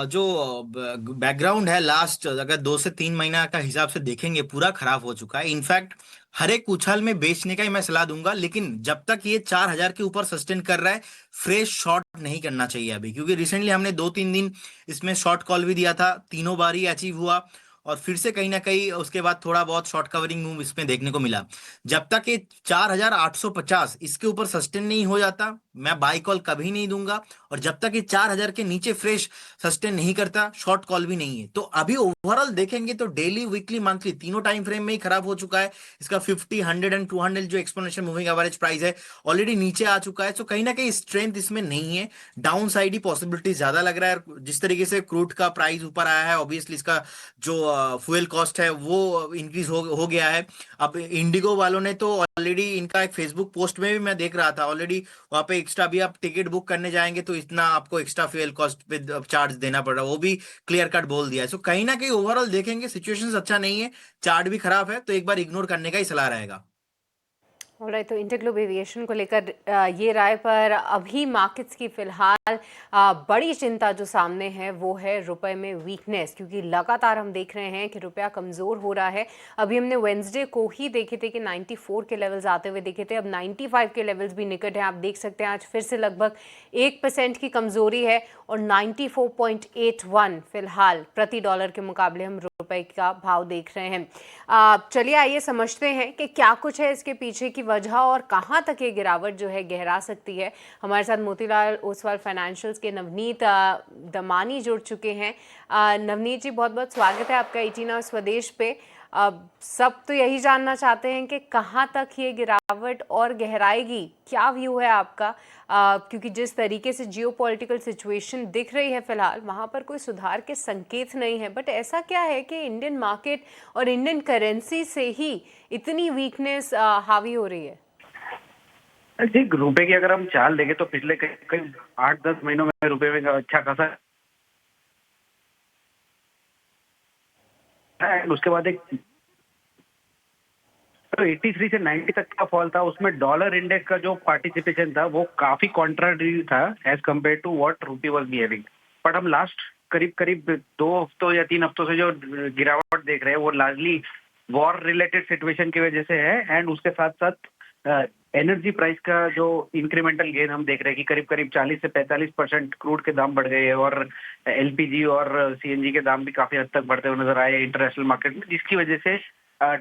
जो बैकग्राउंड है, लास्ट अगर 2 से 3 महीना का हिसाब से देखेंगे, पूरा खराब हो चुका है। इनफैक्ट हर एक उछाल में बेचने का ही मैं सलाह दूंगा, लेकिन जब तक ये 4,000 के ऊपर सस्टेन कर रहा है, फ्रेश शॉर्ट नहीं करना चाहिए अभी, क्योंकि रिसेंटली हमने 2-3 दिन इसमें शॉर्ट कॉल भी दिया था, तीनों बार ही अचीव हुआ, और फिर से कहीं ना कहीं उसके बाद थोड़ा बहुत शॉर्ट कवरिंग मूव इसमें देखने को मिला। जब तक ये 4,850 इसके ऊपर सस्टेन नहीं हो जाता, मैं बाई कॉल कभी नहीं दूंगा, और जब तक ये 4,000 के नीचे फ्रेश सस्टेन नहीं करता, शॉर्ट कॉल भी नहीं है। तो अभी ओवरऑल देखेंगे तो डेली, वीकली, मंथली तीनों टाइम फ्रेम में ही खराब हो चुका है। इसका 50, 100 एंड 200 जो एक्सपोनेंशियल मूविंग एवरेज प्राइस है, ऑलरेडी नीचे आ चुका है। तो कहीं ना कहीं स्ट्रेंथ इसमें नहीं है, डाउन साइड ही पॉसिबिलिटी ज्यादा लग रहा है। जिस तरीके से क्रूड का प्राइस ऊपर आया है, ऑब्वियसली इसका जो फ्यूल कॉस्ट है वो इंक्रीज हो गया है। अब इंडिगो वालों ने तो ऑलरेडी, इनका एक फेसबुक पोस्ट में भी मैं देख रहा था, ऑलरेडी वहां पे एक्स्ट्रा भी आप टिकट बुक करने जाएंगे तो इतना आपको एक्स्ट्रा फ्यूल कॉस्ट पे चार्ज देना पड़ रहा है, वो भी क्लियर कट बोल दिया है। सो कहीं ना कहीं ओवरऑल देखेंगे सिचुएशन अच्छा नहीं है, चार्ट भी खराब है, तो एक बार इग्नोर करने का ही सलाह रहेगा। ऑलराइट, तो इंटरग्लोब एविएशन को लेकर ये राय पर अभी मार्केट्स की फिलहाल बड़ी चिंता जो सामने है वो है रुपए में वीकनेस, क्योंकि लगातार हम देख रहे हैं कि रुपया कमज़ोर हो रहा है। अभी हमने वेंसडे को ही देखे थे कि 94 के लेवल्स आते हुए देखे थे, अब 95 के लेवल्स भी निकट हैं। आप देख सकते हैं आज फिर से लगभग 1% की कमज़ोरी है, और 94.81 फिलहाल प्रति डॉलर के मुकाबले हम रुपए का भाव देख रहे हैं। चलिए आइए समझते हैं कि क्या कुछ है इसके पीछे की वजह और कहां तक ये गिरावट जो है गहरा सकती है। हमारे साथ मोतीलाल ओसवाल फाइनेंशियल्स के नवनीत दमानी जुड़ चुके हैं। नवनीत जी, बहुत बहुत स्वागत है आपका 18 स्वदेश पे। सब तो यही जानना चाहते हैं कि कहां तक ये गिरावट और गहराएगी, क्या व्यू है आपका? क्योंकि जिस तरीके से जियोपॉलिटिकल सिचुएशन दिख रही है फिलहाल, वहां पर कोई सुधार के संकेत नहीं है। बट ऐसा क्या है कि इंडियन मार्केट और इंडियन करेंसी से ही इतनी वीकनेस हावी हो रही है? जी, रुपए की अगर हम चाल देखें तो पिछले करीब 8-10 महीनों में रुपए में अच्छा खासा है। उसके बाद एक तो 83 से 90 तक का फॉल था, उसमें डॉलर इंडेक्स का जो पार्टिसिपेशन था वो काफी कॉन्ट्रारी था एज कम्पेयर टू व्हाट रूपी वाज बिहेविंग। बट हम लास्ट करीब करीब 2 हफ्तों या 3 हफ्तों से जो गिरावट देख रहे हैं वो लार्जली वॉर रिलेटेड सिचुएशन की वजह से है, एंड उसके साथ साथ एनर्जी प्राइस का जो इंक्रीमेंटल गेन हम देख रहे हैं कि करीब करीब 40 से 45% क्रूड के दाम बढ़ गए हैं, और एलपीजी और सीएनजी के दाम भी काफी हद तक बढ़ते हुए नजर आए इंटरनेशनल मार्केट में, जिसकी वजह से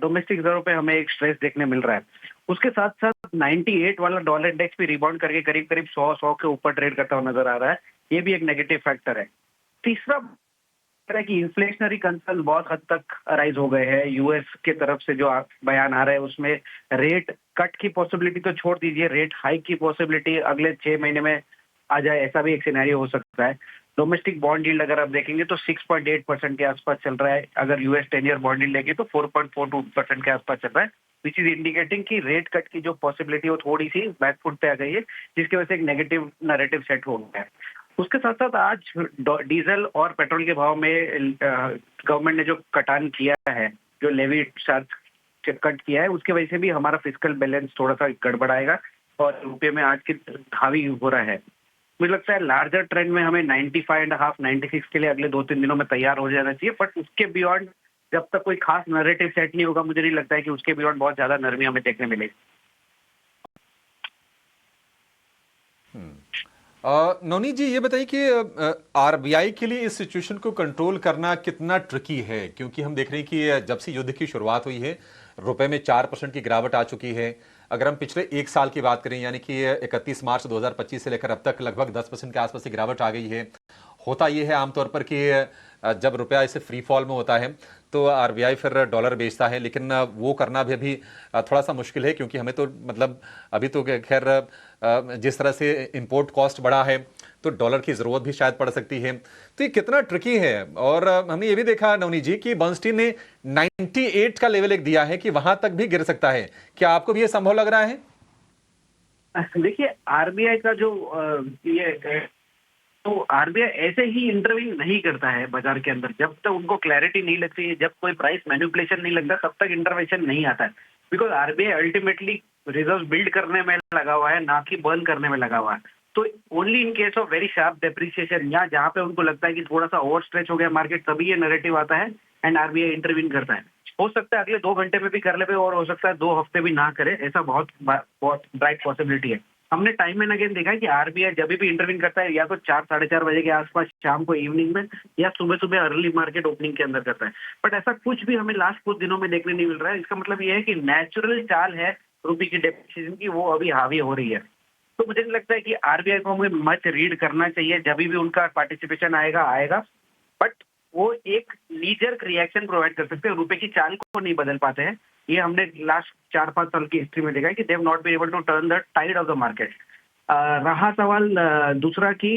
डोमेस्टिक दरों पे हमें एक स्ट्रेस देखने मिल रहा है। उसके साथ साथ 98 वाला डॉलर इंडेक्स भी रिबाउंड करके करीब करीब 100 के ऊपर ट्रेड करता हुआ नजर आ रहा है। ये भी एक नेगेटिव फैक्टर है। तीसरा है कि इन्फ्लेशनरी कंसर्न बहुत हद तक राइज हो गए हैं। यूएस के तरफ से जो बयान आ रहा है उसमें रेट कट की पॉसिबिलिटी तो छोड़ दीजिए, रेट हाइक की पॉसिबिलिटी अगले 6 महीने में आ जाए, ऐसा भी एक सिनेरियो हो सकता है। डोमेस्टिक बॉन्ड यील्ड अगर आप देखेंगे तो 6.8% के आसपास चल रहा है। अगर यूएस 10 ईयर बॉन्ड यील्ड लेंगे तो 4.42% के आसपास चल रहा है, विच इज इंडिकेटिंग कि रेट कट की जो पॉसिबिलिटी वो थोड़ी सी बैकफुट पे आ गई है, जिसकी वजह से एक नेगेटिव नैरेटिव सेट हो गया है। उसके साथ साथ आज डीजल और पेट्रोल के भाव में गवर्नमेंट ने जो कटान किया है, जो लेवी चार्ज कट किया है, उसकी वजह से भी हमारा फिस्कल बैलेंस थोड़ा सा गड़बड़ाएगा और रुपये में आज की हावी हो रहा है। मुझे लगता है लार्जर ट्रेंड में हमें 95.5 96 के लिए अगले 2-3 दिनों में तैयार हो जाना चाहिए, बट उसके बियॉन्ड जब तक कोई खास नैरेटिव सेट नहीं होगा, मुझे नहीं लगता है कि उसके बियॉन्ड बहुत ज्यादा नरमी हमें देखने मिलेगी। नवनीत जी, ये बताइए कि आरबीआई के लिए इस सिचुएशन को कंट्रोल करना कितना ट्रिकी है, क्योंकि हम देख रहे हैं कि जब से युद्ध की शुरुआत हुई है रुपए में 4% की गिरावट आ चुकी है। अगर हम पिछले एक साल की बात करें, यानी कि 31 मार्च 2025 से लेकर अब तक लगभग 10% के आसपास की गिरावट आ गई है। होता यह है आमतौर पर कि जब रुपया ऐसे फ्री फॉल में होता है तो आरबीआई फिर डॉलर बेचता है, लेकिन वो करना भी अभी थोड़ा सा मुश्किल है, क्योंकि हमें तो मतलब अभी तो खैर जिस तरह से इंपोर्ट कॉस्ट बढ़ा है तो डॉलर की ज़रूरत भी शायद पड़ सकती है। तो ये कितना ट्रिकी है। और हमने ये भी देखा नवनीत जी कि बर्नस्टीन ने 98 का लेवल एक दिया है कि वहां तक भी गिर सकता है। क्या आपको भी ये संभव लग रहा है? देखिए, आरबीआई का जो ये तो आरबीआई ऐसे ही इंटरवीन नहीं करता है बाजार के अंदर। जब तक उनको क्लैरिटी नहीं लगती है, जब कोई प्राइस मैनिपुलेशन नहीं लगता, तब तक इंटरवेंशन नहीं आता है। Because RBI ultimately reserve build करने में लगा हुआ है, ना कि बर्न करने में लगा हुआ है। तो only in case of very sharp depreciation, या जहां पे उनको लगता है कि थोड़ा सा ओवर स्ट्रेच हो गया मार्केट, तभी ये नैरेटिव आता है एंड आरबीआई इंटरवीन करता है। हो सकता है अगले 2 घंटे में भी कर ले, और हो सकता है 2 हफ्ते भी ना करे, ऐसा बहुत बहुत ब्राइट पॉसिबिलिटी है। हमने टाइम एंड अगेन देखा है कि आरबीआई जब भी इंटरवीन करता है, या तो 4 साढ़े 4 बजे के आसपास शाम को इवनिंग में, या सुबह सुबह अर्ली मार्केट ओपनिंग के अंदर करता है। बट ऐसा कुछ भी हमें लास्ट कुछ दिनों में देखने नहीं मिल रहा है। इसका मतलब ये है कि नेचुरल चाल है रुपये की डेप्रिसिएशन की, वो अभी हावी हो रही है। तो मुझे नहीं लगता है कि आरबीआई को हमें मच रीड करना चाहिए। जब भी उनका पार्टिसिपेशन आएगा, बट वो एक नीजर्क रिएक्शन प्रोवाइड कर सकते हैं, रुपए की चाल को नहीं बदल पाते हैं। ये हमने लास्ट 4-5 साल की हिस्ट्री में देखा है कि they have not been able to turn the tide of the market. रहा सवाल दूसरा कि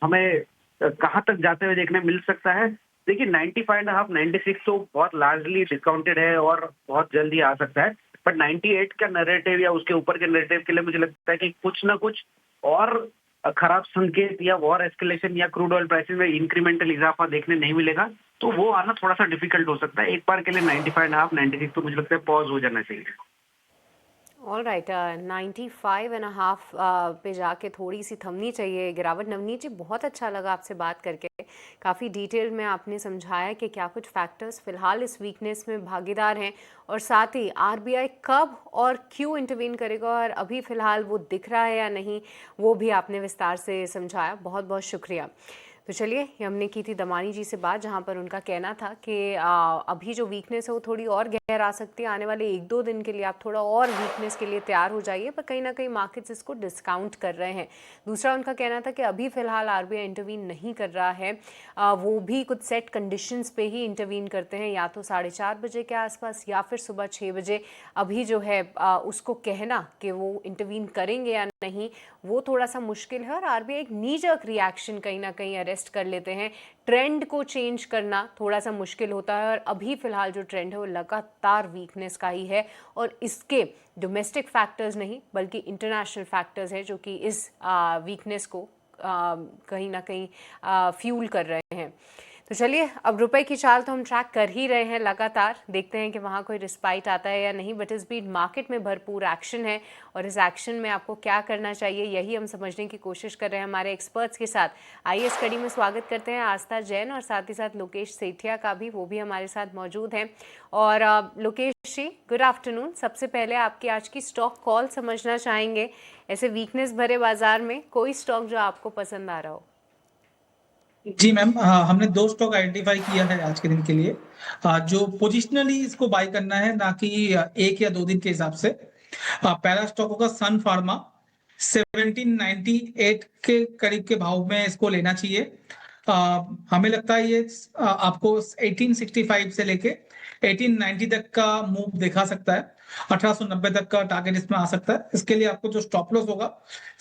हमें कहाँ तक जाते हुए देखने मिल सकता है। देखिए, 95.5 96 तो बहुत लार्जली डिस्काउंटेड है और बहुत जल्दी आ सकता है, बट 98 का नैरेटिव या उसके ऊपर के नैरेटिव के लिए मुझे लगता है कि कुछ ना कुछ और खराब संकेत, या वॉर एस्केलेशन, या क्रूड ऑयल प्राइसेस में इंक्रीमेंटल इजाफा देखने नहीं मिलेगा, तो वो आना थोड़ा सा डिफिकल्ट हो सकता है। एक बार के लिए 95.5 96 तो मुझे लगता है पॉज हो जाना चाहिए। ऑल राइट, 95.5 पे जाके थोड़ी सी थमनी चाहिए गिरावट। नवनीत जी, बहुत अच्छा लगा आपसे बात करके। काफ़ी डिटेल में आपने समझाया कि क्या कुछ फैक्टर्स फिलहाल इस वीकनेस में भागीदार हैं, और साथ ही आरबीआई कब और क्यों इंटरवीन करेगा, और अभी फ़िलहाल वो दिख रहा है या नहीं, वो भी आपने विस्तार से समझाया। बहुत बहुत शुक्रिया। तो चलिए, ये हमने की थी दमानी जी से बात, जहाँ पर उनका कहना था कि अभी जो वीकनेस है वो थोड़ी और गहर आ सकती है। आने वाले 1-2 दिन के लिए आप थोड़ा और वीकनेस के लिए तैयार हो जाइए, पर कहीं ना कहीं मार्केट्स इसको डिस्काउंट कर रहे हैं। दूसरा उनका कहना था कि अभी फ़िलहाल आरबीआई इंटरवीन नहीं कर रहा है, वो भी कुछ सेट कंडीशंस पे ही इंटरवीन करते हैं, या तो 4:30 बजे के आसपास या फिर सुबह 6 बजे। अभी जो है उसको कहना कि वो इंटरवीन करेंगे या नहीं, वो थोड़ा सा मुश्किल है, और आरबीआई एक नी जर्क रिएक्शन कहीं ना कहीं रेस्ट कर लेते हैं। ट्रेंड को चेंज करना थोड़ा सा मुश्किल होता है और अभी फ़िलहाल जो ट्रेंड है वो लगातार वीकनेस का ही है और इसके डोमेस्टिक फैक्टर्स नहीं बल्कि इंटरनेशनल फैक्टर्स हैं जो कि इस वीकनेस को कहीं ना कहीं फ्यूल कर रहे हैं। तो चलिए, अब रुपए की चाल तो हम ट्रैक कर ही रहे हैं लगातार, देखते हैं कि वहाँ कोई रिस्पाइट आता है या नहीं। बट इस बीच मार्केट में भरपूर एक्शन है और इस एक्शन में आपको क्या करना चाहिए यही हम समझने की कोशिश कर रहे हैं हमारे एक्सपर्ट्स के साथ। आइए इस कड़ी में स्वागत करते हैं आस्था जैन और साथ ही साथ लोकेश सेठिया का भी, वो भी हमारे साथ मौजूद हैं। और लोकेश जी, गुड आफ्टरनून। सबसे पहले आपकी आज की स्टॉक कॉल समझना चाहेंगे। ऐसे वीकनेस भरे बाजार में कोई स्टॉक जो आपको पसंद आ रहा हो? जी मैम, हमने 2 स्टॉक आइडेंटिफाई किया है आज के दिन के लिए, जो पोजिशनली इसको बाय करना है, ना कि 1 या 2 दिन के हिसाब से। पहला स्टॉक होगा सन फार्मा। 1798 के करीब के भाव में इसको लेना चाहिए। हमें लगता है ये आपको 1865 से लेके 1890 तक का मूव दिखा सकता है। 1890 तक का टारगेट इसमें आ सकता है। इसके लिए आपको जो स्टॉप लॉस होगा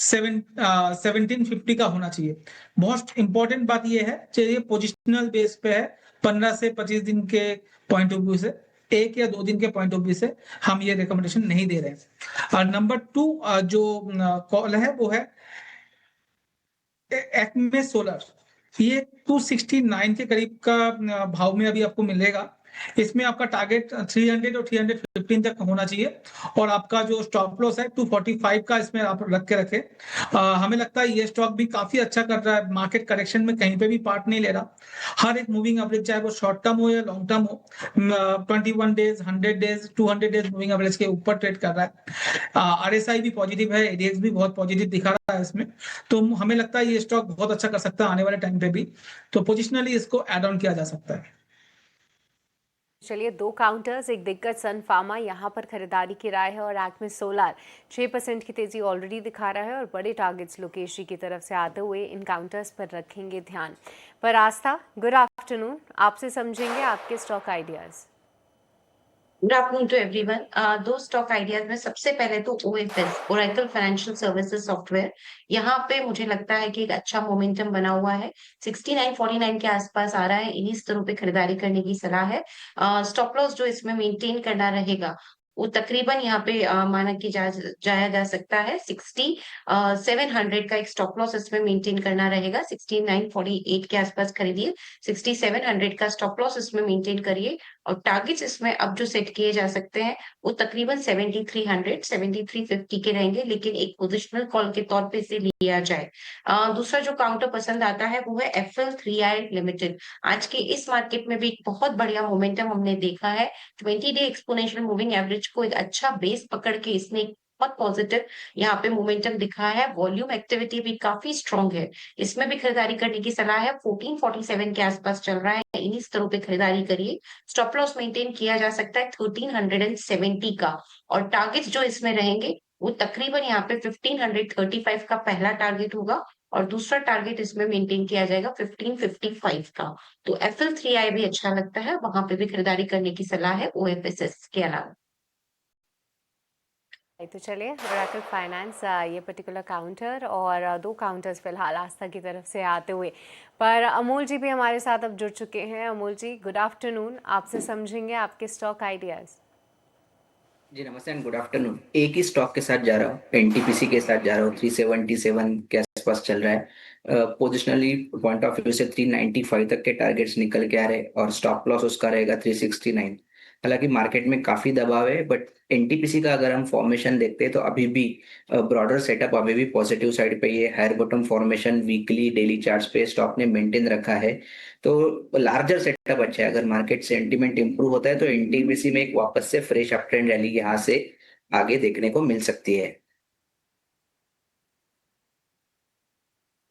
1750 का होना चाहिए। मोस्ट इंपॉर्टेंट बात ये है कि ये पोजिशनल बेस पे है, 15 से 25 दिन के पॉइंट ऑफ व्यू से, 1 या 2 दिन के पॉइंट ऑफ व्यू से हम ये रिकमेंडेशन नहीं दे रहे हैं। और नंबर 2 जो कॉल है वो है एक्मे सोलर। ये 269 के करीब का भाव में अभी आपको मिलेगा। इसमें आपका टारगेट 300 और 315 तक होना चाहिए और आपका जो स्टॉप लॉस है 245 का इसमें आप रख के रखे। हमें लगता है ये स्टॉक भी काफी अच्छा कर रहा है, मार्केट करेक्शन में कहीं पे भी पार्ट नहीं ले रहा। हर एक मूविंग एवरेज, चाहे वो शॉर्ट टर्म हो या लॉन्ग टर्म हो, 21 days, 100 days, 200 days moving average के ऊपर ट्रेड कर रहा है। आरएसआई भी पॉजिटिव है, एडीएक्स भी बहुत पॉजिटिव दिखा रहा है इसमें। तो हमें लगता है ये स्टॉक बहुत अच्छा कर सकता है आने वाले टाइम पे भी, तो पोजिशनली इसको एड ऑन किया जा सकता है। चलिए, 2 काउंटर्स, एक दिग्गज सन फार्मा यहाँ पर खरीदारी की राय है और एक्मे सोलार 6% की तेजी ऑलरेडी दिखा रहा है और बड़े टारगेट्स लोकेश जी की तरफ से आते हुए इन काउंटर्स पर रखेंगे ध्यान। पर आस्था, गुड आफ्टरनून। आपसे समझेंगे आपके stock ideas. Good afternoon to everyone. 2 stock ideas में सबसे पहले तो OFS, Oracle financial services software. यहाँ पे मुझे लगता है कि एक अच्छा मोमेंटम बना हुआ है, 6949 के आसपास आ रहा है। इन्हीं स्तरों पे खरीदारी करने की सलाह है। स्टॉप लॉस जो इसमें मेंटेन करना रहेगा वो तकरीबन यहाँ पे माना कि जाया जा सकता है 6700 का एक स्टॉप लॉस इसमें मेंटेन करना रहेगा। 6948 के आसपास खरीदिए, 6700 का स्टॉप लॉस इसमें मेंटेन करिए और टारगेट्स इसमें अब जो सेट किए जा सकते हैं वो तकरीबन 7300 7350 के रहेंगे, लेकिन एक पोजिशनल कॉल के तौर पे इसे लिया जाए। दूसरा जो काउंटर पसंद आता है वो है FL3I लिमिटेड। आज के इस मार्केट में भी एक बहुत बढ़िया मोमेंटम हमने देखा है। 20 डे एक्सपोनेंशियल मूविंग एवरेज को एक अच्छा बेस पकड़ के इसने बहुत पॉजिटिव यहाँ पे मोमेंटम दिखा है। वॉल्यूम एक्टिविटी भी काफी स्ट्रॉन्ग है, इसमें भी खरीदारी करने की सलाह है। 1447 के आसपास चल रहा है, इन्हीं स्तरों पे खरीदारी करिए। स्टॉप लॉस मेंटेन किया जा सकता है 1370 का और टारगेट्स जो इसमें रहेंगे वो तकरीबन यहाँ पे 1535 का पहला टारगेट होगा और दूसरा टारगेट इसमें मेंटेन किया जाएगा 1555 का। तो FL3I भी अच्छा लगता है, वहां पे भी खरीदारी करने की सलाह है OFSS के अलावा। तो चलिए, ओरेकल फाइनेंस ये पर्टिकुलर काउंटर और 2 काउंटर्स फिलहाल आस्था की तरफ से आते हुए। पर अमूल जी भी हमारे साथ अब जुड़ चुके हैं। अमूल जी, गुड आफ्टरनून। आपसे समझेंगे आपके स्टॉक आइडियाज। जी नमस्ते एंड गुड आफ्टरनून। एक ही स्टॉक के साथ जा रहा हूँ, एनटीपीसी के साथ जा रहा हूँ। 377 के आसपास चल रहा है। पोजिशनली पॉइंट ऑफ व्यू से 395 तक के टारगेट्स निकल के आ रहे और स्टॉप लॉस उसका रहेगा 369। हालांकि मार्केट में काफी दबाव है, बट एनटीपीसी का अगर हम फॉर्मेशन देखते हैं तो अभी भी ब्रॉडर सेटअप अभी भी पॉजिटिव साइड पे ये higher bottom formation weekly daily charts पे स्टॉक ने मेंटेन रखा है। तो लार्जर सेटअप अच्छा है। अगर मार्केट सेंटीमेंट इंप्रूव होता है तो एनटीपीसी में एक वापस से फ्रेश अप ट्रेंड रैली यहाँ से आगे देखने को मिल सकती है।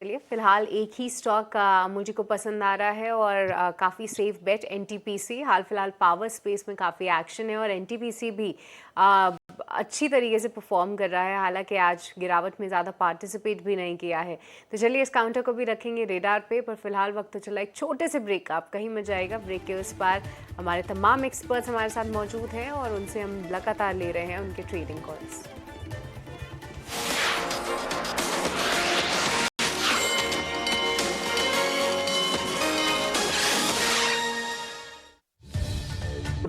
चलिए, फिलहाल एक ही स्टॉक मुझे को पसंद आ रहा है और काफ़ी सेफ बेट एनटीपीसी। हाल फिलहाल पावर स्पेस में काफ़ी एक्शन है और एनटीपीसी भी अच्छी तरीके से परफॉर्म कर रहा है, हालांकि आज गिरावट में ज़्यादा पार्टिसिपेट भी नहीं किया है। तो चलिए, इस काउंटर को भी रखेंगे रेडार पे। पर फिलहाल वक्त तो चला एक छोटे से ब्रेक, आप कहीं मत जाएगा। ब्रेक के उस पार हमारे तमाम एक्सपर्ट्स हमारे साथ मौजूद हैं और उनसे हम लगातार ले रहे हैं उनके ट्रेडिंग कॉल्स।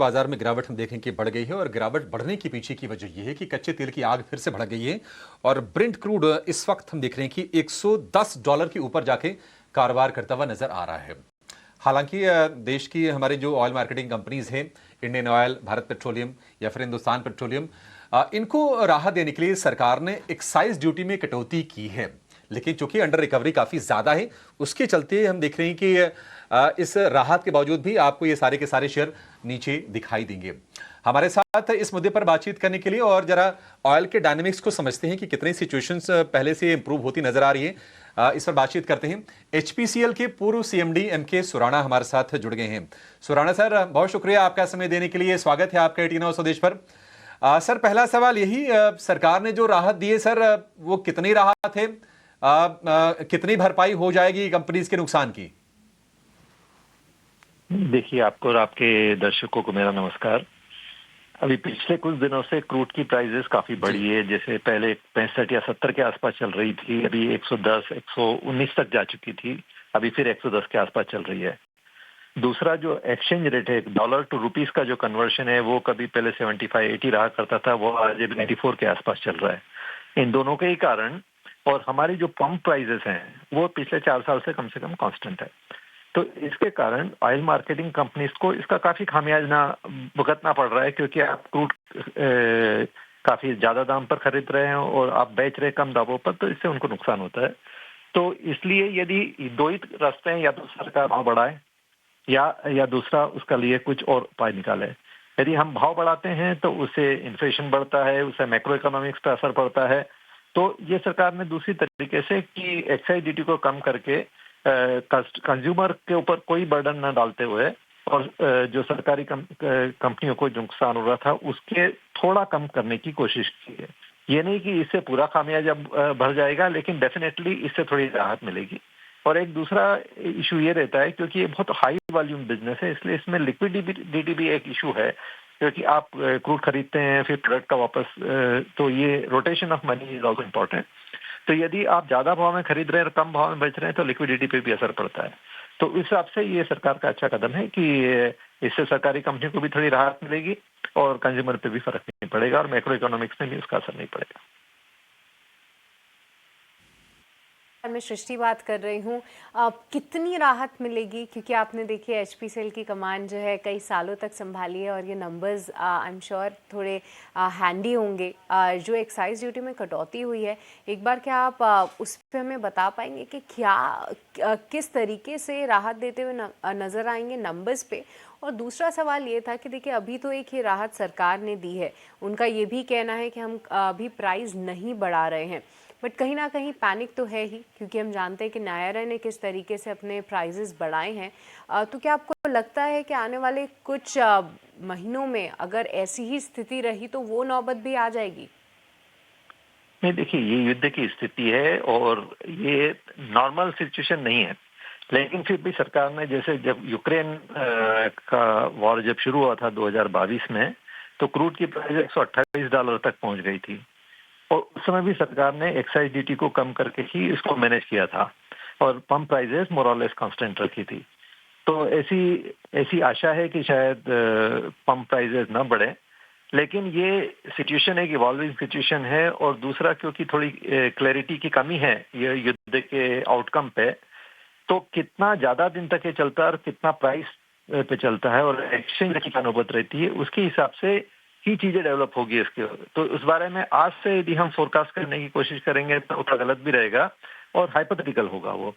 बाजार में गिरावट हम देखें कि बढ़ गई है और गिरावट बढ़ने के पीछे की वजह यह है कि कच्चे तेल की आग फिर से बढ़ गई है और ब्रेंट क्रूड इस वक्त हम देख रहे हैं कि $110 के ऊपर जाके कारोबार करता हुआ नजर आ रहा है। हालांकि देश की हमारी जो ऑयल मार्केटिंग कंपनीज हैं, इंडियन ऑयल, भारत पेट्रोलियम या फिर हिंदुस्तान पेट्रोलियम, इनको राहत देने के लिए सरकार ने एक्साइज ड्यूटी में कटौती की है, लेकिन चूंकि अंडर रिकवरी काफी ज्यादा है उसके चलते हम देख रहे हैं कि इस राहत के बावजूद भी आपको ये सारे के सारे शेयर नीचे दिखाई देंगे। हमारे साथ इस मुद्दे पर बातचीत करने के लिए और जरा ऑयल के डायनेमिक्स को समझते हैं कि कितनी सिचुएशंस पहले से इंप्रूव होती नजर आ रही है, इस पर बातचीत करते हैं। एचपीसीएल के पूर्व सीएमडी एमके सुराणा हमारे साथ जुड़ गए हैं। सुराणा सर, बहुत शुक्रिया आपका समय देने के लिए। स्वागत है आपका 18 आवर स्वदेश पर। सर, पहला सवाल यही, सरकार ने जो राहत दी है सर, वो कितनी राहत है, कितनी भरपाई हो जाएगी कंपनीज के नुकसान की? देखिए, आपको और आपके दर्शकों को मेरा नमस्कार। अभी पिछले कुछ दिनों से क्रूड की प्राइसेस काफी बढ़ी है। जैसे पहले 65 या 70 के आसपास चल रही थी, अभी 110, 119 तक जा चुकी थी, अभी फिर 110 के आसपास चल रही है। दूसरा जो एक्सचेंज रेट है, डॉलर टू रुपीस का जो कन्वर्शन है, वो कभी पहले 75, 80 रहा करता था, वो आज 94 के आसपास चल रहा है। इन दोनों के ही कारण, और हमारी जो पंप प्राइसेस हैं वो पिछले 4 साल से कम कांस्टेंट है। तो इसके कारण ऑयल मार्केटिंग कंपनीज को इसका काफी खामियाजा भुगतना पड़ रहा है, क्योंकि आप क्रूड काफी ज्यादा दाम पर खरीद रहे हैं और आप बेच रहे कम दामों पर, तो इससे उनको नुकसान होता है। तो इसलिए यदि दो ही रास्ते हैं, या तो सरकार भाव बढ़ाए या दूसरा उसका लिए कुछ और उपाय निकाले। यदि हम भाव बढ़ाते हैं तो उससे इन्फ्लेशन बढ़ता है, उससे मैक्रो इकोनॉमिक्स पर असर पड़ता है। तो ये सरकार ने दूसरी तरीके से कि एक्साइज ड्यूटी को कम करके कंज्यूमर के ऊपर कोई बर्डन न डालते हुए, और जो सरकारी कंपनियों को जो नुकसान हो रहा था उसके थोड़ा कम करने की कोशिश की है। ये नहीं कि इससे पूरा खामियाजा भर जाएगा, लेकिन डेफिनेटली इससे थोड़ी राहत मिलेगी। और एक दूसरा इशू ये रहता है, क्योंकि ये बहुत हाई वॉल्यूम बिजनेस है, इसलिए इसमें लिक्विडिटी भी एक इशू है, क्योंकि आप क्रूड खरीदते हैं फिर प्रोडक्ट का वापस, तो ये rotation of money is also important. तो यदि आप ज्यादा भाव में खरीद रहे हैं और कम भाव में बेच रहे हैं तो लिक्विडिटी पे भी असर पड़ता है। तो इस हिसाब से ये सरकार का अच्छा कदम है कि इससे सरकारी कंपनियों को भी थोड़ी राहत मिलेगी और कंज्यूमर पे भी फर्क नहीं पड़ेगा और मैक्रो इकोनॉमिक्स में भी उसका असर नहीं पड़ेगा। मैं सृष्टि बात कर रही हूँ, कितनी राहत मिलेगी, क्योंकि आपने देखिए एचपीसीएल की कमान जो है कई सालों तक संभाली है और ये नंबर्स आई एम श्योर थोड़े हैंडी होंगे। जो एक्साइज ड्यूटी में कटौती हुई है, एक बार क्या आप उस पर हमें बता पाएंगे कि क्या किस तरीके से राहत देते हुए नज़र आएंगे नंबर्स पे? और दूसरा सवाल ये था कि देखिए अभी तो एक ही राहत सरकार ने दी है, उनका ये भी कहना है कि हम अभी प्राइस नहीं बढ़ा रहे हैं, बट कहीं ना कहीं पैनिक तो है ही, क्योंकि हम जानते हैं कि नायरा ने किस तरीके से अपने प्राइजेस बढ़ाए हैं। तो क्या आपको लगता है कि आने वाले कुछ महीनों में अगर ऐसी ही स्थिति रही तो वो नौबत भी आ जाएगी? नहीं, देखिए, ये युद्ध की स्थिति है और ये नॉर्मल सिचुएशन नहीं है, लेकिन फिर भी सरकार ने, जैसे जब यूक्रेन का वॉर जब शुरू हुआ था 2022 में, तो क्रूड की प्राइस $128 तक पहुंच गई थी, और उस समय भी सरकार ने एक्साइज ड्यूटी को कम करके ही इसको मैनेज किया था और पंप प्राइसेस मोर और लेस कांस्टेंट रखी थी। तो ऐसी आशा है कि शायद पंप प्राइसेस न बढ़े, लेकिन ये सिचुएशन एक इवॉल्विंग सिचुएशन है। और दूसरा, क्योंकि थोड़ी क्लैरिटी की कमी है ये युद्ध के आउटकम पे, तो कितना ज्यादा दिन तक ये चलता है और कितना प्राइस पे चलता है और एक्सचेंज की क्या नौबत रहती है, उसके हिसाब से ही चीजें डेवलप होगी इसके। तो उस बारे में आज से यदि हम फोरकास्ट करने की कोशिश करेंगे तो उतना गलत भी रहेगा और हाइपोथेटिकल होगा वो।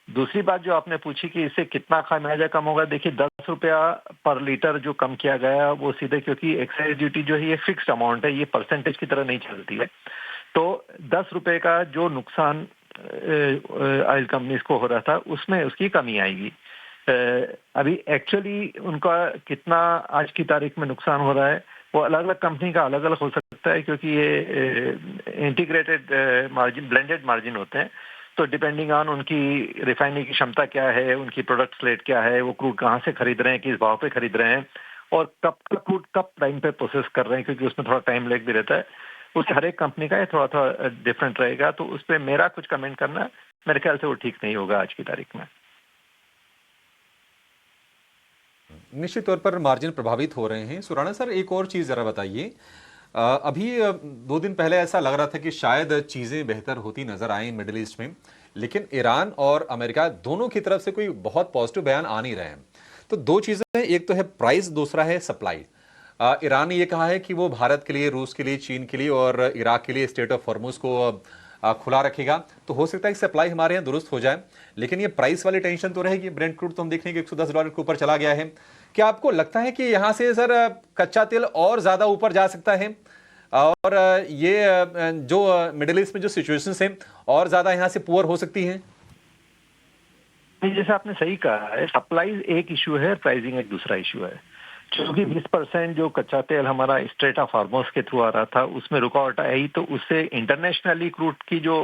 दूसरी बात जो आपने पूछी कि इससे कितना खामियाजा कम होगा, देखिए $10 पर लीटर जो कम किया गया वो सीधे, क्योंकि एक्साइज ड्यूटी जो है ये फिक्स्ड अमाउंट है, ये परसेंटेज की तरह नहीं चलती है। तो $10 का जो नुकसान ऑयल कंपनीज को हो रहा था उसमें उसकी कमी आएगी। अभी एक्चुअली उनका कितना आज की तारीख में नुकसान हो रहा है वो अलग अलग कंपनी का अलग अलग हो सकता है, क्योंकि ये इंटीग्रेटेड मार्जिन, ब्लेंडेड मार्जिन होते हैं। तो डिपेंडिंग ऑन उनकी रिफाइनरी की क्षमता क्या है, उनकी प्रोडक्ट स्लेट क्या है, वो क्रूड कहाँ से खरीद रहे हैं, किस भाव पे खरीद रहे हैं और कब क्रूड कब टाइम पे प्रोसेस कर रहे हैं, क्योंकि उसमें थोड़ा टाइम लैग भी रहता है। उस हर एक कंपनी का ये थोड़ा थोड़ा डिफरेंट रहेगा। तो उस पर मेरा कुछ कमेंट करना मेरे ख्याल से वो ठीक नहीं होगा आज की तारीख में। निश्चित तौर पर मार्जिन प्रभावित हो रहे हैं। सुराणा सर, एक और चीज़ ज़रा बताइए, अभी 2 दिन पहले ऐसा लग रहा था कि शायद चीज़ें बेहतर होती नज़र आएं मिडिल ईस्ट में, लेकिन ईरान और अमेरिका दोनों की तरफ से कोई बहुत पॉजिटिव बयान आ नहीं रहे हैं। तो 2 चीज़ें हैं, एक तो है प्राइस, दूसरा है सप्लाई। ईरान ने ये कहा है कि वो भारत के लिए, रूस के लिए, चीन के लिए और इराक के लिए स्टेट ऑफ हॉर्मुज को खुला रखेगा। तो हो सकता है कि सप्लाई हमारे यहाँ दुरुस्त हो जाए, लेकिन ये प्राइस वाली टेंशन तो रहेगी। ब्रेंट क्रूड तो हम देख रहे हैं कि $110 के ऊपर चला गया है। क्या आपको लगता है कि यहाँ से सर कच्चा तेल और ज़्यादा ऊपर जा सकता है और ये जो मिडिल ईस्ट में जो सिचुएशंस हैं और ज़्यादा यहाँ से पुअर हो सकती हैं? जैसे आपने सही कहा है, सप्लाई एक इशू है, प्राइसिंग एक दूसरा इशू है। क्योंकि 20% जो कच्चा तेल हमारा स्ट्रेट ऑफ हॉर्मुज के थ्रू आ रहा था, उसमें रुकावट आई, तो उससे इंटरनेशनली क्रूड की जो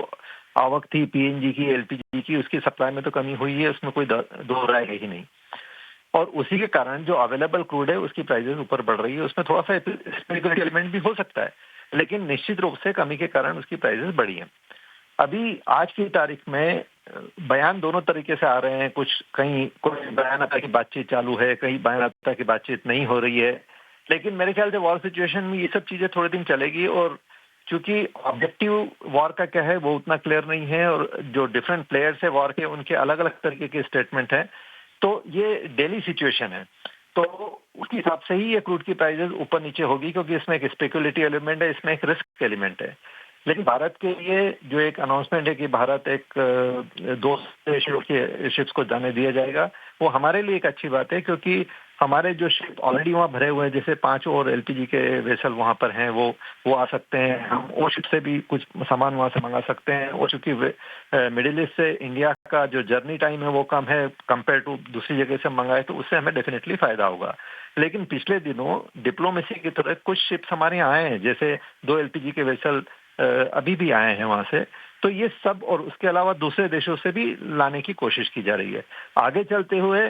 आवक थी, पीएनजी की, एलपीजी की, उसकी सप्लाई में तो कमी हुई है, उसमें कोई दो राय है ही नहीं। और उसी के कारण जो अवेलेबल क्रूड है उसकी प्राइसेस ऊपर बढ़ रही है। उसमें थोड़ा सा स्पेकुलेटिव एलिमेंट भी हो सकता है, लेकिन निश्चित रूप से कमी के कारण उसकी प्राइसेस बढ़ी हैं। अभी आज की तारीख में बयान दोनों तरीके से आ रहे हैं। कहीं कोई बयान आता है कि बातचीत चालू है, कहीं बयान आता है कि बातचीत नहीं हो रही है। लेकिन मेरे ख्याल से वॉर सिचुएशन में ये सब चीजें थोड़े दिन चलेगी, और चूंकि ऑब्जेक्टिव वॉर का क्या है वो उतना क्लियर नहीं है, और जो डिफरेंट प्लेयर्स है वॉर के, उनके अलग अलग तरीके के स्टेटमेंट है, तो ये डेली सिचुएशन है। तो उसके हिसाब से ही ये क्रूड की प्राइसेस ऊपर नीचे होगी, क्योंकि इसमें एक स्पेकुलेटिव एलिमेंट है, इसमें एक रिस्क एलिमेंट है। लेकिन भारत के लिए जो एक अनाउंसमेंट है कि भारत एक 2 देशों के शिप्स को जाने दिया जाएगा, वो हमारे लिए एक अच्छी बात है, क्योंकि हमारे जो शिप ऑलरेडी वहाँ भरे हुए हैं, जैसे 5 और एलपीजी के वेसल वहाँ पर हैं, वो आ सकते हैं। हम वो शिप से भी कुछ सामान वहाँ से मंगा सकते हैं। और चूंकि मिडिल ईस्ट से इंडिया का जो जर्नी टाइम है वो कम है कंपेयर टू दूसरी जगह से मंगाए, तो उससे हमें डेफिनेटली फायदा होगा। लेकिन पिछले दिनों डिप्लोमेसी की तरह कुछ शिप्स हमारे यहाँ आए हैं, जैसे 2 एलपीजी के वेसल अभी भी आए हैं वहां से। तो ये सब, और उसके अलावा दूसरे देशों से भी लाने की कोशिश की जा रही है। आगे चलते हुए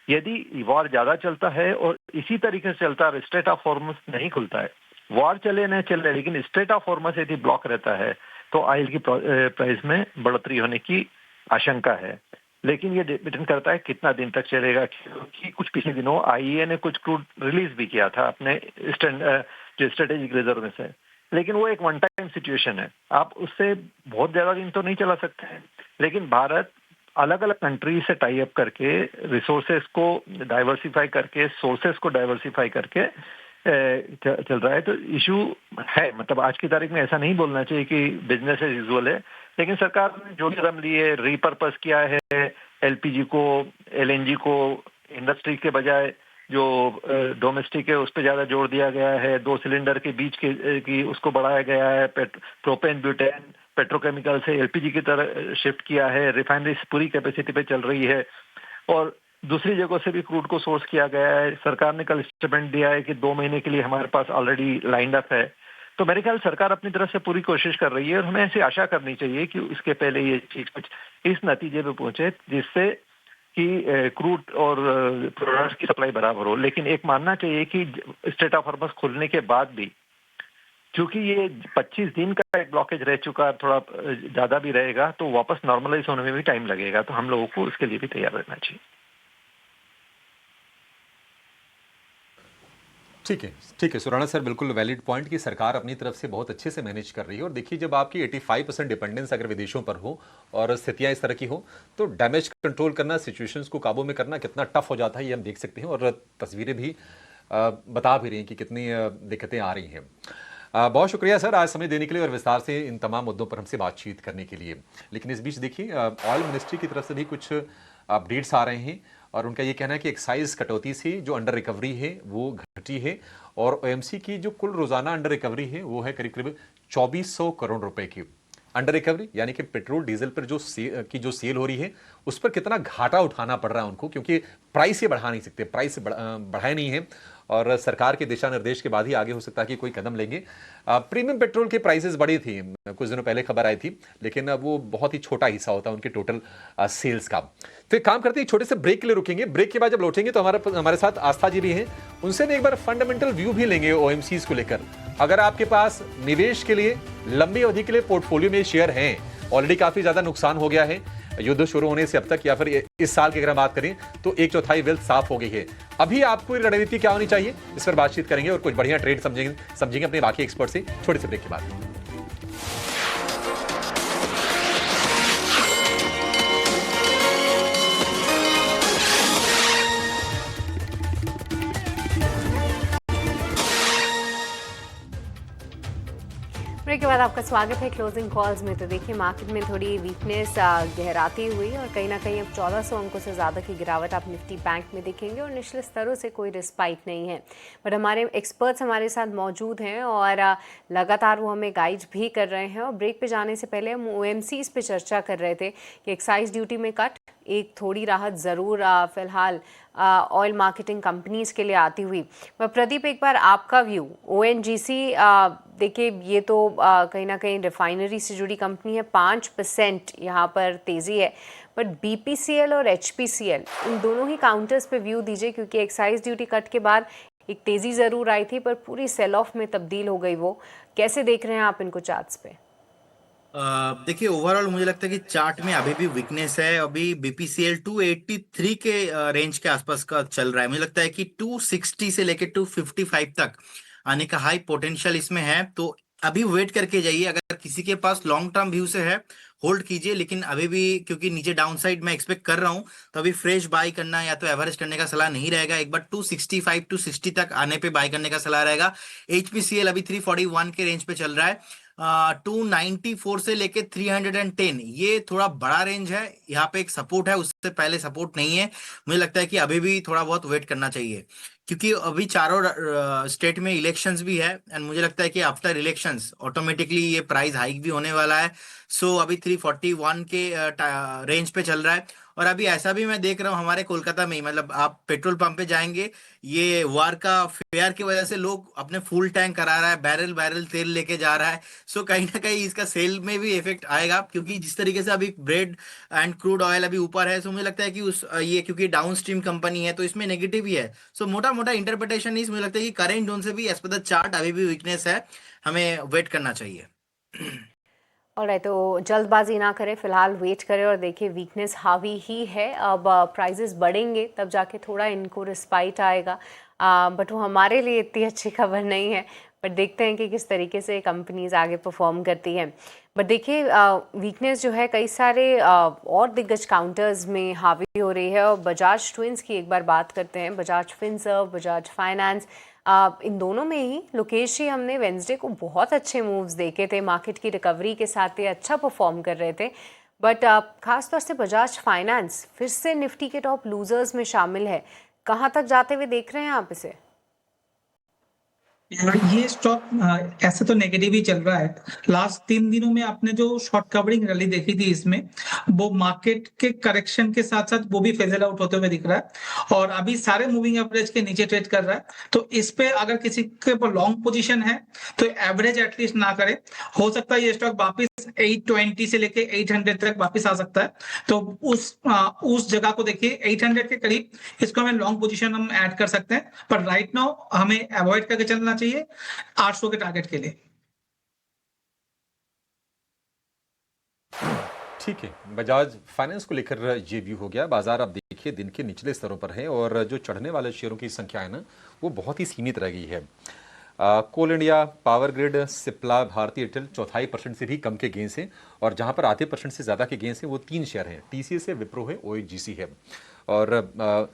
यदि वॉर ज्यादा चलता है और इसी तरीके से चलता है, स्ट्रेट ऑफ हॉर्मुज नहीं खुलता है, वॉर चले न चले, लेकिन स्ट्रेट ऑफ हॉर्मुज यदि ब्लॉक रहता है, तो ऑयल की प्राइस में बढ़ोतरी होने की आशंका है। लेकिन ये डिपेंड करता है कितना दिन तक चलेगा, क्योंकि कुछ पिछले दिनों आईईए ने कुछ क्रूड रिलीज भी किया था अपने जो स्ट्रेटेजिक रिजर्व में से, लेकिन वो एक वन टाइम सिचुएशन है। आप उससे बहुत ज्यादा दिन तो नहीं चला सकते हैं। लेकिन भारत अलग अलग कंट्री से टाई अप करके, रिसोर्सेस को डाइवर्सिफाई करके, सोर्सेस को डाइवर्सिफाई करके चल रहा है। तो इशू है, मतलब आज की तारीख में ऐसा नहीं बोलना चाहिए कि बिजनेस एज यूजुअल है, लेकिन सरकार ने जो कदम लिए, रीपर्पस किया है एलपीजी को, एलएनजी को, इंडस्ट्री के बजाय जो डोमेस्टिक है उस पर ज्यादा जोर दिया गया है। 2 सिलेंडर के बीच की उसको बढ़ाया गया है। प्रोपेन, ब्यूटेन, पेट्रोकेमिकल से एलपीजी की तरह शिफ्ट किया है। रिफाइनरी पूरी कैपेसिटी पे चल रही है, और दूसरी जगहों से भी क्रूड को सोर्स किया गया है। सरकार ने कल स्टेटमेंट दिया है कि 2 महीने के लिए हमारे पास ऑलरेडी लाइंड अप है। तो मेरे ख्याल सरकार अपनी तरफ से पूरी कोशिश कर रही है, और हमें ऐसी आशा करनी चाहिए कि इसके पहले ये चीज कुछ इस नतीजे पे पहुंचे जिससे कि क्रूड और प्रोडक्ट्स की सप्लाई बराबर हो। लेकिन एक मानना चाहिए कि स्ट्रेट ऑफ हॉर्मुज खुलने के बाद भी, क्योंकि ये 25 दिन का एक ब्लॉकेज रह चुका, थोड़ा ज्यादा भी रहेगा, तो वापस नॉर्मलाइज होने में भी टाइम लगेगा। तो हम लोगों को इसके लिए भी तैयार रहना चाहिए। ठीक है सुराणा सर, बिल्कुल वैलिड पॉइंट कि सरकार अपनी तरफ से बहुत अच्छे से मैनेज कर रही है। और देखिए, जब आपकी 85% डिपेंडेंस अगर विदेशों पर हो और स्थितियां इस तरह की हो, तो डैमेज कंट्रोल करना, सिचुएशंस को काबू में करना कितना टफ हो जाता है, ये हम देख सकते हैं। और तस्वीरें भी बता भी रही हैं कि कितनी दिक्कतें आ रही हैं। बहुत शुक्रिया सर आज समय देने के लिए और विस्तार से इन तमाम मुद्दों पर हमसे बातचीत करने के लिए। लेकिन इस बीच देखिए, ऑयल मिनिस्ट्री की तरफ से भी कुछ अपडेट्स आ रहे हैं, और उनका ये कहना है कि एक्साइज कटौती से जो अंडर रिकवरी है वो घटी है, और ओएमसी की जो कुल रोजाना अंडर रिकवरी है वो है करीब करीब 2400 करोड़ रुपए की अंडर रिकवरी। यानी कि पेट्रोल डीजल पर जो सेल हो रही है उस पर कितना घाटा उठाना पड़ रहा है उनको, क्योंकि प्राइस ये बढ़ा नहीं सकते, प्राइस बढ़ाए नहीं है। और सरकार के दिशा निर्देश के बाद ही आगे हो सकता है कि कोई कदम लेंगे। प्रीमियम पेट्रोल के प्राइसेस बढ़ी थी, कुछ दिनों पहले खबर आई थी, लेकिन वो बहुत ही छोटा हिस्सा होता है उनके टोटल सेल्स का। तो एक काम करते हैं, छोटे से ब्रेक के लिए रुकेंगे। ब्रेक के बाद जब लौटेंगे तो हमारे साथ आस्था जी भी हैं, उनसे भी एक बार फंडामेंटल व्यू भी लेंगे ओएमसीज को लेकर। अगर आपके पास निवेश के लिए लंबी अवधि के लिए पोर्टफोलियो में शेयर हैं, ऑलरेडी काफी ज्यादा नुकसान हो गया है, युद्ध शुरू होने से अब तक या फिर इस साल की अगर हम बात करें तो 1/4 वेल्थ साफ हो गई है। अभी आपको रणनीति क्या होनी चाहिए, इस पर बातचीत करेंगे और कुछ बढ़िया ट्रेड समझेंगे अपने बाकी एक्सपर्ट से छोटे से ब्रेक के बाद। ब्रेक के बाद आपका स्वागत है क्लोजिंग कॉल्स में। तो देखिए मार्केट में थोड़ी वीकनेस गहराती हुई और कहीं ना कहीं अब 1400 अंकों से ज़्यादा की गिरावट आप निफ्टी बैंक में देखेंगे और निचले स्तरों से कोई रिस्पाइट नहीं है। बट हमारे एक्सपर्ट्स हमारे साथ मौजूद हैं और लगातार वो हमें गाइड भी कर रहे हैं। और ब्रेक पे जाने से पहले हम OMCs पे चर्चा कर रहे थे कि एक्साइज ड्यूटी में कट एक थोड़ी राहत ज़रूर फिलहाल ऑयल मार्केटिंग कंपनीज के लिए आती हुई। पर प्रदीप, एक बार आपका व्यू ONGC, देखिए ये तो कहीं ना कहीं रिफाइनरी से जुड़ी कंपनी है, 5% यहाँ पर तेज़ी है। बट BPCL और HPCL इन दोनों ही काउंटर्स पे व्यू दीजिए, क्योंकि एक्साइज ड्यूटी कट के बाद एक तेज़ी ज़रूर आई थी पर पूरी सेल ऑफ में तब्दील हो गई। वो कैसे देख रहे हैं आप इनको चार्ट्स पे? देखिए ओवरऑल मुझे लगता है कि चार्ट में अभी भी वीकनेस है। अभी BPCL 283 के रेंज के आसपास का चल रहा है। मुझे लगता है कि 260 से लेकर 255 तक आने का हाई पोटेंशियल इसमें है। तो अभी वेट करके जाइए, अगर किसी के पास लॉन्ग टर्म व्यू से है होल्ड कीजिए, लेकिन अभी भी क्योंकि नीचे डाउन साइड मैं एक्सपेक्ट कर रहा हूं, तो अभी फ्रेश बाई करना या तो एवरेज करने का सलाह नहीं रहेगा। एक बार 265 260 तक आने पे बाई करने का सलाह रहेगा। HPCL अभी 341 के रेंज पे चल रहा है। 294 से लेके 310 ये थोड़ा बड़ा रेंज है। यहाँ पे एक सपोर्ट है, उससे पहले सपोर्ट नहीं है। मुझे लगता है कि अभी भी थोड़ा बहुत वेट करना चाहिए, क्योंकि अभी चारों स्टेट में इलेक्शंस भी है एंड मुझे लगता है कि आफ्टर इलेक्शंस ऑटोमेटिकली ये प्राइस हाइक भी होने वाला है। सो अभी 341 के रेंज पे चल रहा है। और अभी ऐसा भी मैं देख रहा हूँ हमारे कोलकाता में ही, मतलब आप पेट्रोल पंप पे जाएंगे, ये वार का फेयर की वजह से लोग अपने फुल टैंक करा रहा है, बैरल बैरल तेल लेके जा रहा है। सो कहीं ना कहीं इसका सेल में भी इफेक्ट आएगा, क्योंकि जिस तरीके से अभी ब्रेड एंड क्रूड ऑयल अभी ऊपर है। सो मुझे लगता है कि उस ये क्योंकि डाउन स्ट्रीम कंपनी है तो इसमें नेगेटिव ही है। सो मोटा मोटा इंटरप्रिटेशन इस मुझे लगता है कि करेंट जोन से भी एज पर द चार्ट अभी भी वीकनेस है, हमें वेट करना चाहिए। ऑलराइट, तो जल्दबाजी ना करें, फिलहाल वेट करें और देखिए वीकनेस हावी ही है। अब प्राइजेस बढ़ेंगे तब जाके थोड़ा इनको रिस्पाइट आएगा, बट वो हमारे लिए इतनी अच्छी खबर नहीं है। बट देखते हैं कि किस तरीके से कंपनीज आगे परफॉर्म करती हैं। बट देखिए वीकनेस जो है कई सारे और दिग्गज काउंटर्स में हावी हो रही है। और बजाज ट्विंस की एक बार बात करते हैं, बजाज फिनसर्व, बजाज फाइनेंस, इन दोनों में ही लोकेश जी हमने वेंसडे को बहुत अच्छे मूव्स देखे थे। मार्केट की रिकवरी के साथ ये अच्छा परफॉर्म कर रहे थे। बट खास तौर से बजाज फाइनेंस फिर से निफ्टी के टॉप लूजर्स में शामिल है। कहाँ तक जाते हुए देख रहे हैं आप इसे? ये स्टॉक ऐसे तो नेगेटिव ही चल रहा है। लास्ट 3 दिनों में आपने जो शॉर्ट कवरिंग रैली देखी थी, इसमें वो मार्केट के करेक्शन के साथ साथ वो भी फेजल आउट होते हुए दिख रहा है और अभी सारे मूविंग एवरेज के नीचे ट्रेड कर रहा है। तो इस पे अगर किसी के ऊपर लॉन्ग पोजीशन है तो एवरेज एटलीस्ट ना करे। हो सकता है ये स्टॉक वापस 820 से लेके 800 तक वापस आ सकता है। तो उस जगह को देखिए 800 के करीब इसको हमें लॉन्ग पोजीशन हम ऐड कर सकते हैं, पर राइट नाउ हमें अवॉइड करके चलना चाहिए 800 के टारगेट के लिए। ठीक है, बजाज फाइनेंस को लेकर ये व्यू हो गया। बाजार आप देखिए दिन के निचले स्तरों पर है और जो चढ़ने वाले शेयरों की संख्या है ना वो बहुत ही सीमित रह गई है। कोल इंडिया, पावर ग्रिड, सिप्ला, भारतीय एयरटेल 0.25% से भी कम के गेंस हैं और जहां पर आधे % से ज़्यादा के गेंस हैं वो 3 शेयर हैं, TCS है, विप्रो है, ONGC है। और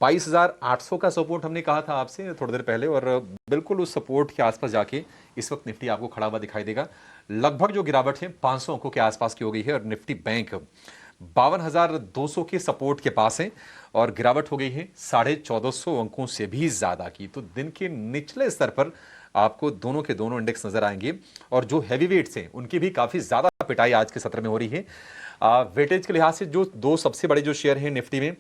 22,800 का सपोर्ट हमने कहा था आपसे थोड़ी देर पहले और बिल्कुल उस सपोर्ट के आसपास जाके इस वक्त निफ्टी आपको खड़ा हुआ दिखाई देगा। लगभग जो गिरावट है 500 अंकों के आसपास की हो गई है और निफ्टी बैंक 52,200 के सपोर्ट के पास है और गिरावट हो गई है 1450 अंकों से भी ज्यादा की। तो दिन के निचले स्तर पर आपको दोनों के दोनों इंडेक्स नजर आएंगे और जो हैवी वेट्स हैं उनकी भी काफी ज्यादा पिटाई आज के सत्र में हो रही है। वेटेज के लिहाज से जो दो सबसे बड़े जो शेयर हैं निफ्टी में,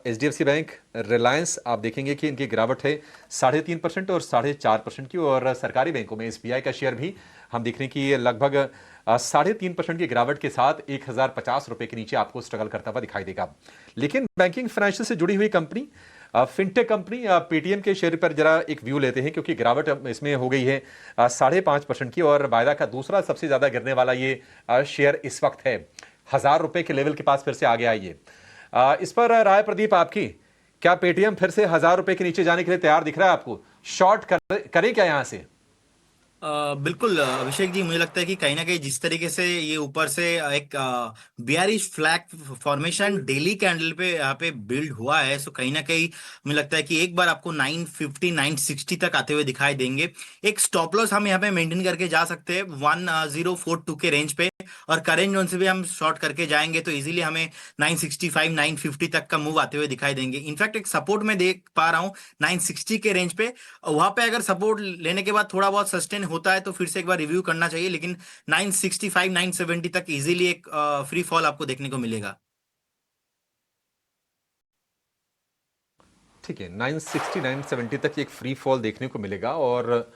HDFC बैंक, रिलायंस, आप देखेंगे कि इनकी गिरावट है 3.5% और 4.5% की। और सरकारी बैंकों में SBI का शेयर भी हम देख रहे हैं कि लगभग 3.5% की गिरावट के साथ 1050 रुपए के नीचे आपको स्ट्रगल करता हुआ दिखाई देगा। लेकिन बैंकिंग फाइनेंशियल से जुड़ी हुई कंपनी, फिनटेक कंपनी पेटीएम के शेयर पर जरा एक व्यू लेते हैं, क्योंकि गिरावट इसमें हो गई है 5.5% की और वायदा का दूसरा सबसे ज्यादा गिरने वाला ये शेयर इस वक्त है। ₹1000 के लेवल के पास फिर से आ गया ये। इस पर राय प्रदीप आपकी, क्या पेटीएम फिर से ₹1000 के नीचे जाने के लिए तैयार दिख रहा है आपको? शॉर्ट करें क्या यहां से? बिल्कुल अभिषेक जी, मुझे लगता है कि कहीं ना कहीं जिस तरीके से ये ऊपर से एक bearish flag formation daily candle पे यहाँ पे बिल्ड हुआ है, सो कहीं ना कहीं मुझे लगता है कि एक बार आपको 950 960 तक आते हुए दिखाई देंगे। एक स्टॉप लॉस हम यहाँ पे मेंटेन करके जा सकते हैं 1042 के रेंज पे, और करेंट जोन से भी हम शॉर्ट करके जाएंगे तो इजीली हमें 965 950 तक का मूव आते हुए दिखाई देंगे। इनफैक्ट एक सपोर्ट में देख पा रहा हूँ 960 के रेंज पे, वहां पे अगर सपोर्ट लेने के बाद थोड़ा बहुत सस्टेन होता है तो फिर से एक बार रिव्यू करना चाहिए, लेकिन 965 970 तक इजीली एक फ्री फॉल आपको देखने को मिलेगा। ठीक है, 960 970 तक एक फ्री फॉल देखने को मिलेगा। और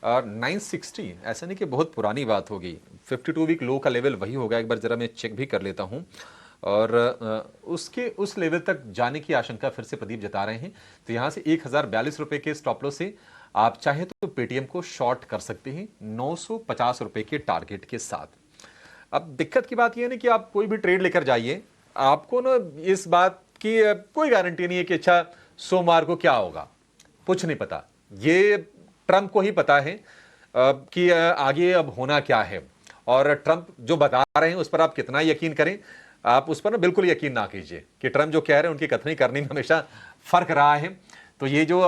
960 ऐसा नहीं कि बहुत पुरानी बात होगी, 52 वीक लो का लेवल वही होगा। एक बार जरा मैं चेक भी कर लेता हूं। और उसके उस लेवल तक जाने की आशंका फिर से प्रदीप जता रहे हैं। तो यहां से ₹1042 के स्टॉप लॉस से आप चाहे तो पेटीएम को शॉर्ट कर सकते हैं ₹950 के टारगेट के साथ। अब दिक्कत की बात यह है ना कि आप कोई भी ट्रेड लेकर जाइए, आपको ना इस बात की कोई गारंटी नहीं है कि अच्छा सोमवार को क्या होगा, कुछ नहीं पता। ये ट्रंप को ही पता है कि आगे अब होना क्या है। और ट्रंप जो बता रहे हैं उस पर आप कितना यकीन करें, आप उस पर ना बिल्कुल यकीन ना कीजिए कि ट्रंप जो कह रहे हैं उनकी कथनी करने में हमेशा फर्क रहा है। तो ये जो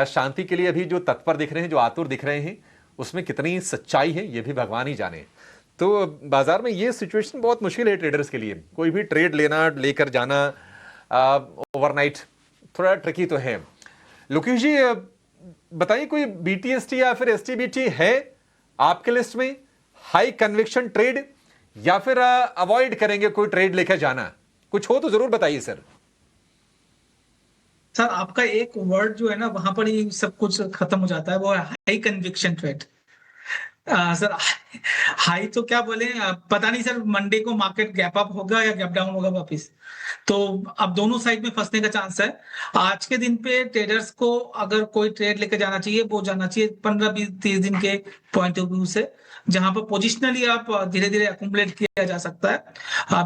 शांति के लिए अभी जो तत्पर दिख रहे हैं, जो आतुर दिख रहे हैं, उसमें कितनी सच्चाई है ये भी भगवान ही जाने। तो बाजार में ये सिचुएशन बहुत मुश्किल है ट्रेडर्स के लिए। कोई भी ट्रेड लेना, लेकर जाना ओवरनाइट थोड़ा ट्रिकी तो है। लोकेश जी बताइए, कोई BTST या फिर STBT है आपके लिस्ट में हाई कन्विक्शन ट्रेड, या फिर अवॉइड करेंगे कोई ट्रेड लेकर जाना? कुछ हो तो जरूर बताइए सर। सर आपका एक वर्ड जो है ना वहां पर ही सब कुछ खत्म हो जाता है, वो है high conviction trade. Sir high तो क्या बोले, पता नहीं सर, मंडे को मार्केट गैप अप होगा या गैप डाउन होगा वापिस, तो अब दोनों साइड में फंसने का चांस है। आज के दिन पे ट्रेडर्स को अगर कोई ट्रेड लेके जाना चाहिए, वो जाना चाहिए 15-20-30 दिन के पॉइंट ऑफ व्यू से, जहां पर पोजिशनली आप धीरे धीरे अकुमुलेट किया जा सकता है।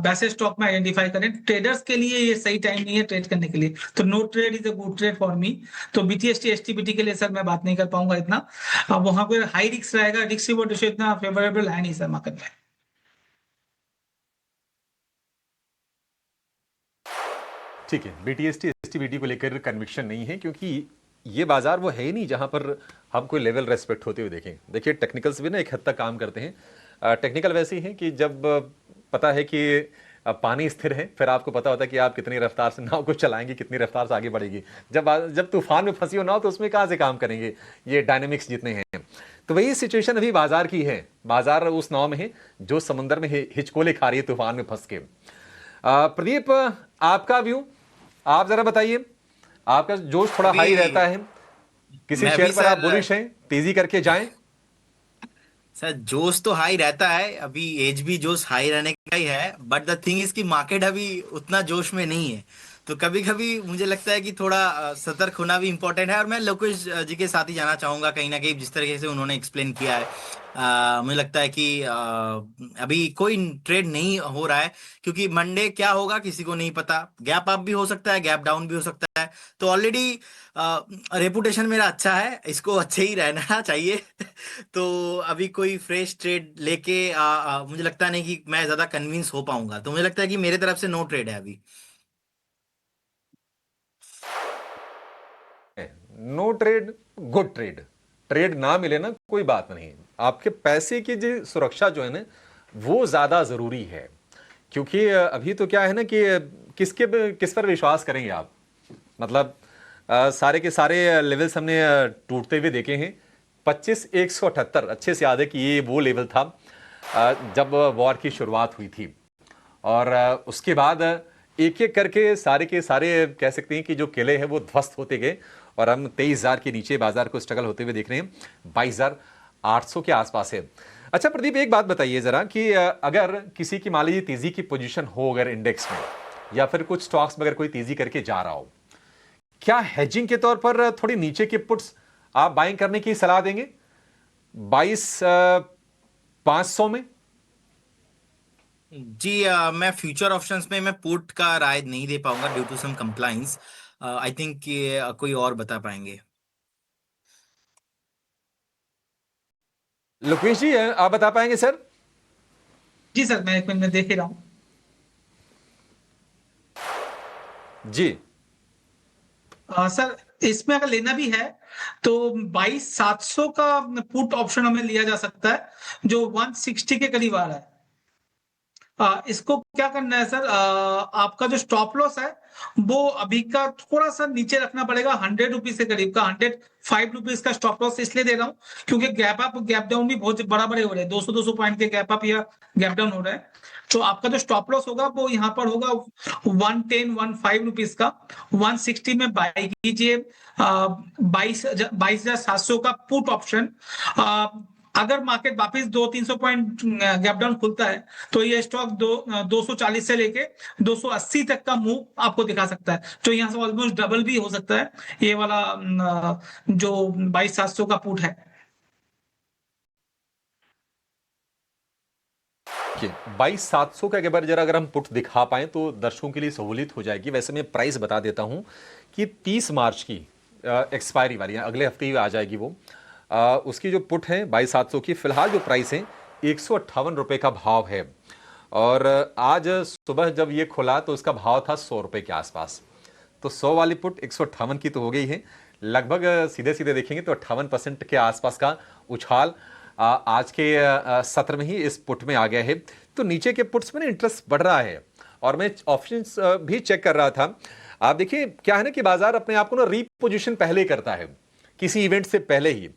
वैसे स्टॉक में आइडेंटिफाई करें। ट्रेडर्स के लिए ये सही टाइम नहीं है ट्रेड करने के लिए, तो no trade is a good trade for me. तो BTST STBT के लिए सर मैं बात नहीं कर पाऊंगा इतना। अब वहां पर हाई रिस्क रहेगा, रिस्क रिवॉर्ड रेशियो इतना फेवरेबल है नहीं सर मार्केट में। ठीक है, BTST STBT को लेकर कन्विक्शन नहीं है, क्योंकि ये बाजार वो है ही नहीं जहां पर हम कोई लेवल रेस्पेक्ट होते हुए देखें। देखिए टेक्निकल्स भी ना एक हद तक काम करते हैं। टेक्निकल वैसे ही है कि जब पता है कि पानी स्थिर है, फिर आपको पता होता है कि आप कितनी रफ्तार से नाव को चलाएंगे, कितनी रफ्तार से आगे बढ़ेगी। जब तूफान में फंसी हो नाव तो उसमें कहां से काम करेंगे ये डायनेमिक्स जितने हैं। तो वही सिचुएशन अभी बाजार की है। बाजार उस नाव में है जो समुद्र में हिचकोले खा रही है तूफान में फंस के। प्रदीप आपका व्यू आप जरा बताइए। आपका जोश थोड़ा हाई रहता है, किसी शेयर पर आप बुलिश हैं, तेजी करके जाएं? सर जोश तो हाई रहता है, अभी एज भी जोश हाई रहने का ही है, बट द थिंग इज कि मार्केट अभी उतना जोश में नहीं है। तो कभी कभी मुझे लगता है कि थोड़ा सतर्क होना भी इंपॉर्टेंट है। और मैं लोकेश जी के साथ ही जाना चाहूंगा, कहीं ना कहीं जिस तरीके से उन्होंने एक्सप्लेन किया है, मुझे लगता है कि अभी कोई ट्रेड नहीं हो रहा है, क्योंकि मंडे क्या होगा किसी को नहीं पता। गैप अप भी हो सकता है, गैप डाउन भी हो सकता है। तो ऑलरेडी रेपुटेशन मेरा अच्छा है, इसको अच्छे ही रहना चाहिए। तो अभी कोई फ्रेश ट्रेड लेके मुझे लगता नहीं कि मैं ज्यादा कन्विंस हो पाऊंगा। तो मुझे लगता है कि मेरे तरफ से नो ट्रेड है अभी। No trade, good trade. Trade ना मिले ना कोई बात नहीं, आपके पैसे की जो सुरक्षा जो है ना वो ज्यादा जरूरी है। क्योंकि अभी तो क्या है ना कि किस पर विश्वास करेंगे आप। मतलब सारे के सारे लेवल्स हमने टूटते हुए देखे हैं। 25,178 अच्छे से याद है कि ये वो लेवल था जब वॉर की शुरुआत हुई थी। और उसके बाद एक एक करके सारे के सारे कह सकते हैं कि जो किले हैं वो ध्वस्त होते गए, और हम 23,000 के नीचे बाजार को स्ट्रगल होते हुए देख रहे हैं। 22,800 के आसपास है। अच्छा प्रदीप, एक बात बताइए जरा कि अगर किसी की मान लीजिए तेजी की पोजीशन हो अगर इंडेक्स में, या फिर कुछ स्टॉक्स में अगर कोई तेजी करके जा रहा हो, क्या हेजिंग के तौर पर थोड़ी नीचे के पुट्स आप बाइंग करने की सलाह देंगे 22,500 में? जी मैं फ्यूचर ऑप्शंस में मैं पुट का राय नहीं दे पाऊंगा due to some compliance. I think ये कोई और बता पाएंगे। लोकेश जी आप बता पाएंगे सर? जी सर, मैं 1 मिनट में देख ही रहा हूँ। जी। सर, इसमें अगर लेना भी है तो 22,700 का पुट ऑप्शन हमें लिया जा सकता है, जो 160 के करीब आ रहा है। इसको क्या करना है सर, आपका जो स्टॉप लॉस है वो अभी का थोड़ा सा नीचे रखना पड़ेगा, 100 रुपीज के करीब का। 105 रुपीज का स्टॉप लॉस इसलिए दे रहा हूँ क्योंकि गैप अप गैप डाउन भी बहुत बड़ा बड़े हो रहे हैं, 200 पॉइंट के गैप अप या गैप डाउन हो रहा है। तो आपका जो स्टॉप लॉस होगा वो यहाँ पर होगा 110-105 रुपीज का। 160 में बाई कीजिए 22,700 का पुट ऑप्शन। अगर मार्केट वापस 200-300 पॉइंट गैप डाउन खुलता है तो ये स्टॉक 240 से लेके 280 तक का मूव आपको दिखा सकता है, तो यहाँ से ऑलमोस्ट डबल भी हो सकता है ये वाला जो 22,700 का पुट है। 22,700 का एक जरा अगर हम पुट दिखा पाए तो दर्शकों के लिए सहूलियत हो जाएगी। वैसे मैं प्राइस बता देता हूं कि 30 मार्च की एक्सपायरी वाली अगले हफ्ते ही आ जाएगी वो। उसकी जो पुट है 22,700 की, फिलहाल जो प्राइस है 158 रुपए का भाव है। और आज सुबह जब ये खुला तो उसका भाव था 100 रुपए के आसपास। तो 100 वाली पुट 158 की तो हो गई है, लगभग सीधे सीधे देखेंगे तो 58% के आसपास का उछाल आज के सत्र में ही इस पुट में आ गया है। तो नीचे के पुट्स में इंटरेस्ट बढ़ रहा है और मैं ऑप्शंस भी चेक कर रहा था। आप देखिए क्या है ना कि बाजार अपने आप को ना रीपोजिशन पहले ही करता है, किसी इवेंट से पहले ही,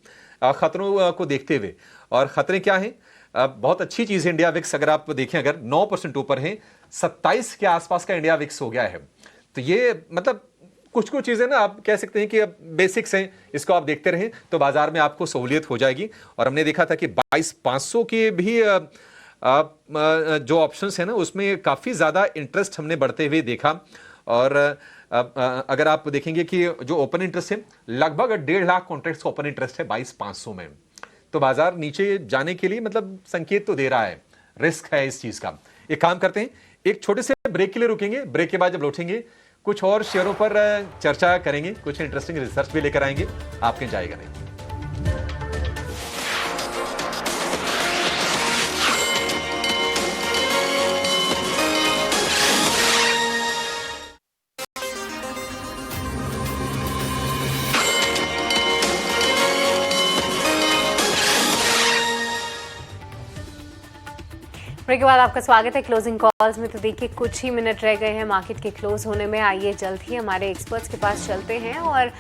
खतरों को देखते हुए। और खतरे क्या हैं? बहुत अच्छी चीज है इंडिया विक्स, अगर आप देखें अगर 9% ऊपर है, 27 के आसपास का इंडिया विक्स हो गया है। तो ये मतलब कुछ चीजें ना आप कह सकते हैं कि अब बेसिक्स हैं, इसको आप देखते रहें तो बाजार में आपको सहूलियत हो जाएगी। और हमने देखा था कि 22,500 के भी जो ऑप्शंस है ना उसमें काफी ज्यादा इंटरेस्ट हमने बढ़ते हुए देखा। और अगर आप देखेंगे कि जो ओपन इंटरेस्ट है लगभग 1.5 लाख कॉन्ट्रैक्ट्स का ओपन इंटरेस्ट है 22,500 में। तो बाजार नीचे जाने के लिए मतलब संकेत तो दे रहा है, रिस्क है इस चीज का। एक काम करते हैं, एक छोटे से ब्रेक के लिए रुकेंगे, ब्रेक के बाद जब लौटेंगे कुछ और शेयरों पर चर्चा करेंगे, कुछ इंटरेस्टिंग रिसर्च भी लेकर आएंगे, आपके जाएगा नहीं। ब्रेक के बाद आपका स्वागत है क्लोजिंग कॉल्स में। तो देखिए कुछ ही मिनट रह गए हैं मार्केट के क्लोज होने में। आइए जल्द ही हमारे एक्सपर्ट्स के पास चलते हैं और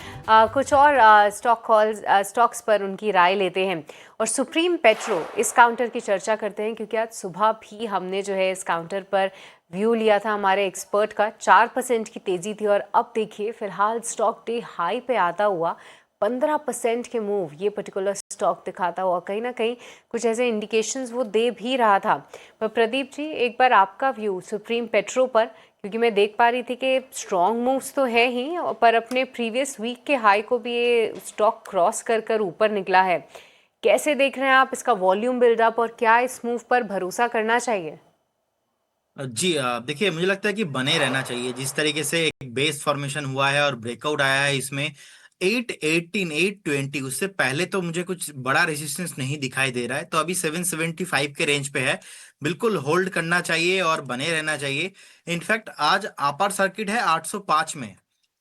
कुछ और स्टॉक्स पर उनकी राय लेते हैं। और सुप्रीम पेट्रो इस काउंटर की चर्चा करते हैं क्योंकि आज सुबह भी हमने जो है इस काउंटर पर व्यू लिया था हमारे एक्सपर्ट का। 4% की तेजी थी और अब देखिए फिलहाल स्टॉक डे हाई पे आता हुआ 15% के मूव ये पर्टिकुलर स्टॉक दिखाता हुआ कहीं ना कहीं कुछ ऐसे इंडिकेशंस वो दे भी रहा था। पर प्रदीप जी, एक बार आपका व्यू सुप्रीम पेट्रो पर, क्योंकि मैं देख पा रही थी कि स्ट्रॉन्ग मूव्स तो है ही पर अपने प्रीवियस वीक के हाई को भी ये स्टॉक क्रॉस कर ऊपर निकला है। कैसे देख रहे हैं आप इसका वॉल्यूम बिल्डअप और क्या इस मूव पर भरोसा करना चाहिए? जी देखिए मुझे लगता है कि बने रहना चाहिए। जिस तरीके से एक बेस फॉर्मेशन हुआ है और ब्रेकआउट आया है इसमें 818 820, उससे पहले तो मुझे कुछ बड़ा रेजिस्टेंस नहीं दिखाई दे रहा है। तो अभी 775 के रेंज पे है, बिल्कुल होल्ड करना चाहिए और बने रहना चाहिए। इनफैक्ट आज अपर सर्किट है 805 में,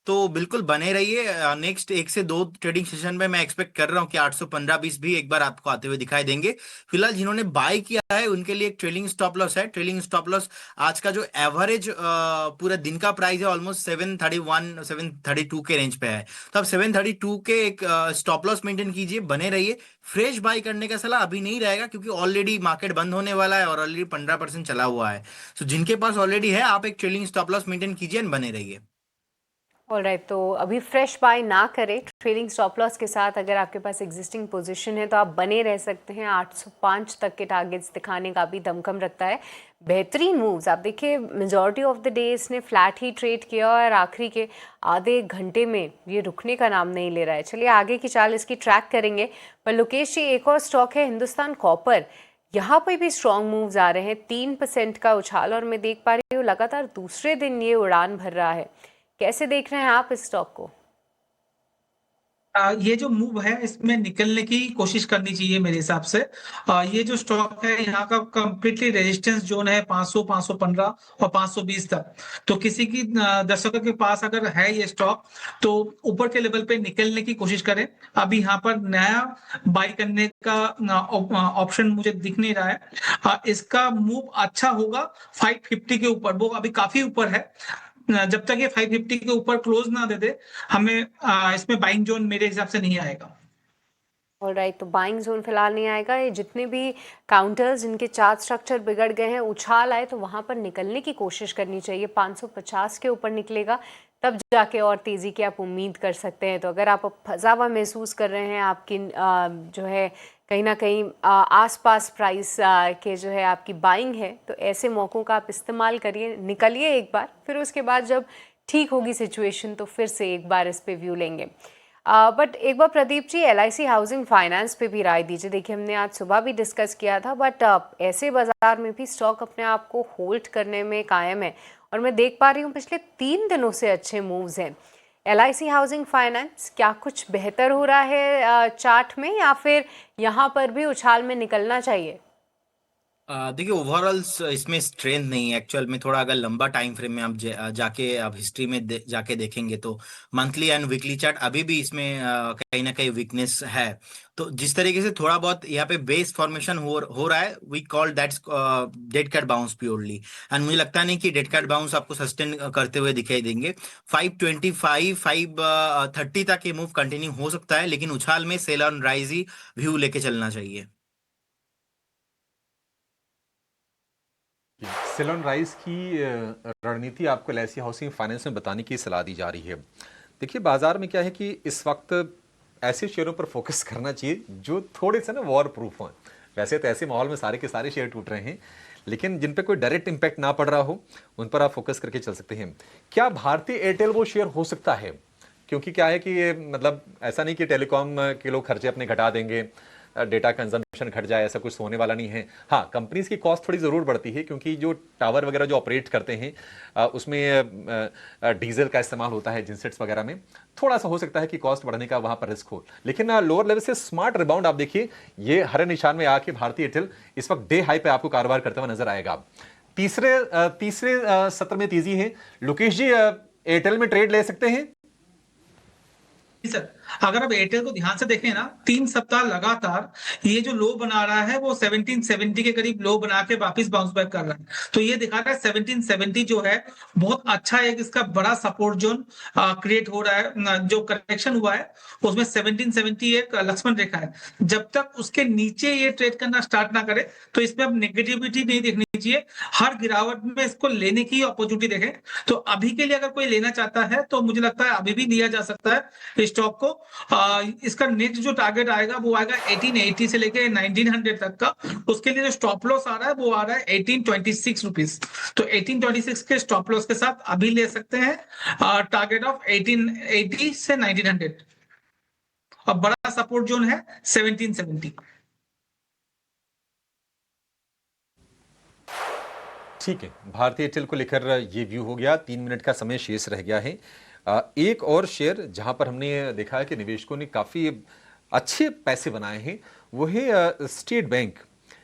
तो बिल्कुल बने रहिए। नेक्स्ट 1 से 2 ट्रेडिंग सेशन में मैं एक्सपेक्ट कर रहा हूँ कि 815-20 भी एक बार आपको आते हुए दिखाई देंगे। फिलहाल जिन्होंने बाय किया है उनके लिए एक ट्रेलिंग स्टॉप लॉस है। ट्रेलिंग स्टॉप लॉस आज का जो एवरेज पूरा दिन का प्राइस है ऑलमोस्ट 731 732 के रेंज पे है। तो आप 732 के एक स्टॉप लॉस मेंटेन कीजिए, बने रहिए। फ्रेश बाय करने का सलाह अभी नहीं रहेगा क्योंकि ऑलरेडी मार्केट बंद होने वाला है और ऑलरेडी 15% चला हुआ है। तो जिनके पास ऑलरेडी है आप एक ट्रेलिंग स्टॉप लॉस मेंटेन कीजिए और बने रहिए। ऑलराइट, तो अभी फ्रेश बाय ना करें, ट्रेलिंग स्टॉप लॉस के साथ अगर आपके पास एग्जिस्टिंग पोजीशन है तो आप बने रह सकते हैं। 805 तक के टारगेट्स दिखाने का भी दमखम रखता है। बेहतरीन मूव्स आप देखिए, मेजॉरिटी ऑफ द डे इसने फ्लैट ही ट्रेड किया और आखिरी के आधे घंटे में ये रुकने का नाम नहीं ले रहा है। चलिए आगे की चाल इसकी ट्रैक करेंगे। पर लोकेश जी, एक और स्टॉक है हिंदुस्तान कॉपर। यहाँ पे भी स्ट्रॉन्ग मूव्स आ रहे हैं, 3% का उछाल, और मैं देख पा रही हूँ लगातार दूसरे दिन ये उड़ान भर रहा है। कैसे देख रहे हैं आप इस स्टॉक को? ये जो मूव है इसमें निकलने की कोशिश करनी चाहिए मेरे हिसाब से। ये जो स्टॉक है यहाँ का कंप्लीटली रेजिस्टेंस जोन है 500, 515 और 520 तक। तो किसी की दर्शकों के पास अगर है ये स्टॉक तो ऊपर के लेवल पे निकलने की कोशिश करें। अभी यहाँ पर नया बाई करने का ऑप्शन मुझे दिख नहीं रहा है। इसका मूव अच्छा होगा 550 के ऊपर, वो अभी काफी ऊपर है। जब तक ये 550 के ऊपर क्लोज ना दे दे, हमें इसमें बाइंग जोन मेरे हिसाब से नहीं आएगा। ऑलराइट, तो बाइंग जोन फिलहाल नहीं आएगा। ये जितने भी काउंटर्स जिनके चार्ट स्ट्रक्चर बिगड़ गए हैं, उछाल आए तो वहां पर निकलने की कोशिश करनी चाहिए। 550 के ऊपर निकलेगा तब जाके और तेजी की आप उम्मीद कर सकते हैं। तो अगर आप फंसा हुआ महसूस कर रहे हैं, आपकी जो है कहीं ना कहीं आसपास प्राइस के जो है आपकी बाइंग है, तो ऐसे मौकों का आप इस्तेमाल करिए, निकलिए एक बार, फिर उसके बाद जब ठीक होगी सिचुएशन तो फिर से एक बार इस पे व्यू लेंगे। बट एक बार Pradeep ji, LIC housing finance पे भी राय दीजिए। देखिए, हमने आज सुबह भी डिस्कस किया था, बट ऐसे बाजार में भी स्टॉक अपने आप को होल्ड करने में कायम है, और मैं देख पा रही हूँ पिछले 3 दिनों से अच्छे मूव्स हैं। LIC हाउसिंग फाइनेंस क्या कुछ बेहतर हो रहा है चार्ट में, या फिर यहाँ पर भी उछाल में निकलना चाहिए? देखिए, ओवरऑल इसमें स्ट्रेंथ नहीं है एक्चुअल में। थोड़ा अगर लंबा टाइम फ्रेम में आप जाके आप हिस्ट्री में जाके देखेंगे तो मंथली एंड वीकली चार्ट अभी भी इसमें कहीं ना कहीं वीकनेस है। तो जिस तरीके से थोड़ा बहुत यहाँ पे बेस फॉर्मेशन हो रहा है, we call that's dead cat bounce purely. And मुझे लगता नहीं कि डेड कैट बाउंस आपको सस्टेन करते हुए दिखाई देंगे। 525 530 तक ये मूव कंटिन्यू हो सकता है, लेकिन उछाल में सेल ऑन राइज ही व्यू लेके चलना चाहिए। सेल राइज की रणनीति आपको LIC हाउसिंग फाइनेंस में बताने की सलाह दी जा रही है। देखिए, बाजार में क्या है कि इस वक्त ऐसे शेयरों पर फोकस करना चाहिए जो थोड़े से ना वॉर प्रूफ हों। वैसे तो ऐसे माहौल में सारे के सारे शेयर टूट रहे हैं, लेकिन जिन पे कोई डायरेक्ट इंपैक्ट ना पड़ रहा हो उन पर आप फोकस करके चल सकते हैं। क्या भारतीय एयरटेल वो शेयर हो सकता है? क्योंकि क्या है कि ये मतलब ऐसा नहीं कि टेलीकॉम के लोग खर्चे अपने घटा देंगे, डेटा कंजम्पशन घट जाए, ऐसा कुछ होने वाला नहीं है। हाँ, कंपनीज की कॉस्ट थोड़ी ज़रूर बढ़ती है, क्योंकि जो टावर वगैरह जो ऑपरेट करते हैं उसमें डीजल का इस्तेमाल होता है, जिनसेट्स वगैरह में थोड़ा सा हो सकता है कि कॉस्ट बढ़ने का वहाँ पर रिस्क हो। लेकिन लोअर लेवल से स्मार्ट रिबाउंड आप देखिए, ये हरे निशान में आके भारतीय एयरटेल इस वक्त डे हाई पे आपको कारोबार करते हुए नजर आएगा। तीसरे सत्र में तेजी है। लोकेश जी, एयरटेल में ट्रेड ले सकते हैं? सर, अगर आप एयरटेल को ध्यान से देखें ना, 3 सप्ताह लगातार ये जो लो बना रहा है वो 1770 के करीब लो बना के वापस बाउंस बैक कर रहा है। तो ये दिखा रहा है 1770 जो है बहुत अच्छा एक इसका बड़ा सपोर्ट जोन क्रिएट हो रहा है। जो करेक्शन हुआ है उसमें 1770 एक लक्ष्मण रेखा है। जब तक उसके नीचे ये ट्रेड करना स्टार्ट ना करे तो इसमें अब नेगेटिविटी नहीं देखनी चाहिए। हर गिरावट में इसको लेने की अपॉर्चुनिटी देखें। तो अभी के लिए अगर कोई लेना चाहता है तो मुझे लगता है अभी भी लिया जा सकता है स्टॉक को। इसका नेक्स्ट जो टारगेट आएगा वो आएगा 1880 से लेके 1900 तक का। उसके लिए जो स्टॉप लॉस आ रहा है वो आ रहा है 1826 रुपीज। तो 1826 के स्टॉप लॉस के साथ अभी ले सकते हैं टारगेट ऑफ 1880 से 1900, और बड़ा सपोर्ट जोन है 1770। ठीक है, भारतीय एयरटेल को लेकर ये व्यू हो गया। 3 मिनट का समय शेष रह गया है। एक और शेयर जहां पर हमने देखा है कि निवेशकों ने काफी अच्छे पैसे बनाए हैं वो है स्टेट बैंक।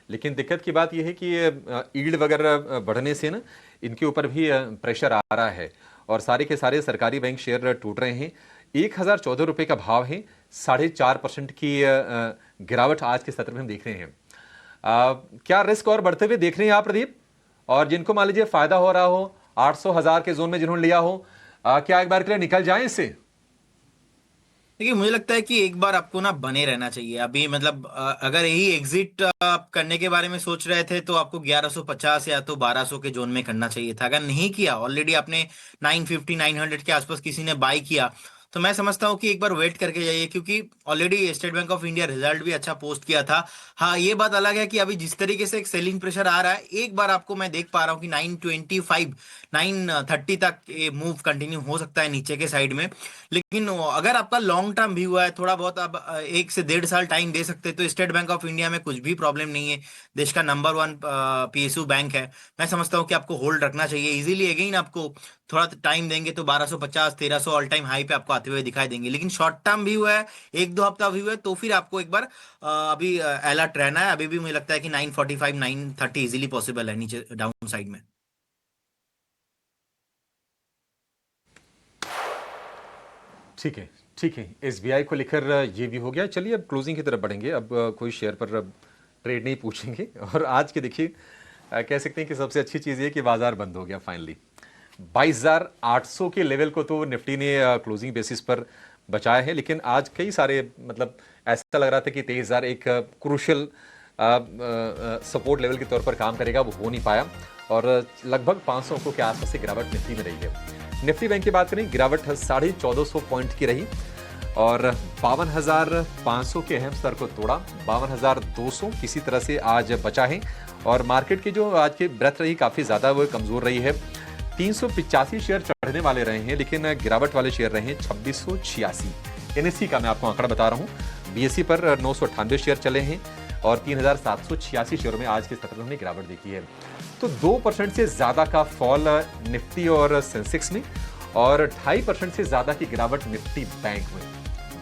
लेकिन दिक्कत की बात यह है कि यील्ड वगैरह बढ़ने से ना इनके ऊपर भी प्रेशर आ रहा है, और सारे के सारे सरकारी बैंक शेयर टूट रहे हैं। 1014 रुपये का भाव है, 4.5% की गिरावट आज के सत्र में हम देख रहे हैं। क्या रिस्क और बढ़ते हुए देख रहे हैं आप प्रदीप? और जिनको मान लीजिए फायदा हो रहा हो, 800,000 के जोन में जिन्होंने लिया हो, क्या एक बार के लिए निकल जाएं इससे? देखिए, मुझे लगता है कि एक बार आपको ना बने रहना चाहिए। अभी मतलब अगर यही एग्जिट आप करने के बारे में सोच रहे थे तो आपको 1150 या तो 1200 के जोन में करना चाहिए था। अगर नहीं किया, ऑलरेडी आपने 950 900 के आसपास किसी ने बाई किया, तो मैं समझता हूँ कि एक बार वेट करके जाइए, क्योंकि already state bank of India result भी अच्छा पोस्ट किया था। हाँ, ये बात अलग है कि अभी जिस तरीके से एक सेलिंग प्रेशर आ रहा है, एक बार आपको मैं देख पा रहा हूँ कि 925 930 तक ये मूव कंटिन्यू हो सकता है नीचे के साइड में। लेकिन अगर आपका लॉन्ग टर्म व्यू है, थोड़ा बहुत आप 1 से 1.5 साल टाइम दे सकते हैं, तो स्टेट बैंक ऑफ इंडिया में कुछ भी प्रॉब्लम नहीं है। देश का नंबर 1 PSU बैंक है। मैं समझता हूँ कि आपको होल्ड रखना चाहिए इजीली। अगेन आपको थोड़ा टाइम देंगे तो 1250 1300 ऑल टाइम हाई पे आपको आते हुए दिखाई देंगे। लेकिन शॉर्ट टर्म व्यू है, 1-2 हफ्ता व्यू है, तो फिर आपको एक बार अभी अलर्ट रहना है। अभी भी मुझे लगता है कि 945 930 इजीली पॉसिबल है नीचे डाउन साइड में। ठीक है, ठीक है। SBI को लेकर ये भी हो गया। चलिए अब क्लोजिंग की तरफ बढ़ेंगे। अब कोई शेयर पर अब ट्रेड नहीं पूछेंगे। और आज के देखिए कह सकते हैं कि सबसे अच्छी चीज़ ये कि बाजार बंद हो गया फाइनली। 22,800 के लेवल को तो निफ्टी ने क्लोजिंग बेसिस पर बचाया है, लेकिन आज कई सारे मतलब ऐसा लग रहा था कि 23,000 एक क्रूशियल सपोर्ट लेवल के तौर पर काम करेगा, वो हो नहीं पाया और लगभग 500 अंकों के आसपास से गिरावट निफ्टी में रही है। निफ्टी बैंक की बात करें, गिरावट 1450 पॉइंट की रही और 52,500 के अहम स्तर को तोड़ा। 52,200 किसी तरह से आज बचा है और मार्केट की जो आज की ब्रेथ रही काफ़ी ज़्यादा वो कमज़ोर रही है। 385 शेयर चढ़ने वाले रहे हैं, लेकिन गिरावट वाले शेयर रहे हैं 2686। NSE का मैं आपको आंकड़ा बता रहा हूँ। BSE पर 998 शेयर चले हैं और 3,786 शेयरों में आज के सत्र में हमने गिरावट देखी है। तो 2% से ज़्यादा का फॉल निफ्टी और सेंसेक्स में और 2.5% से ज़्यादा की गिरावट निफ्टी बैंक में।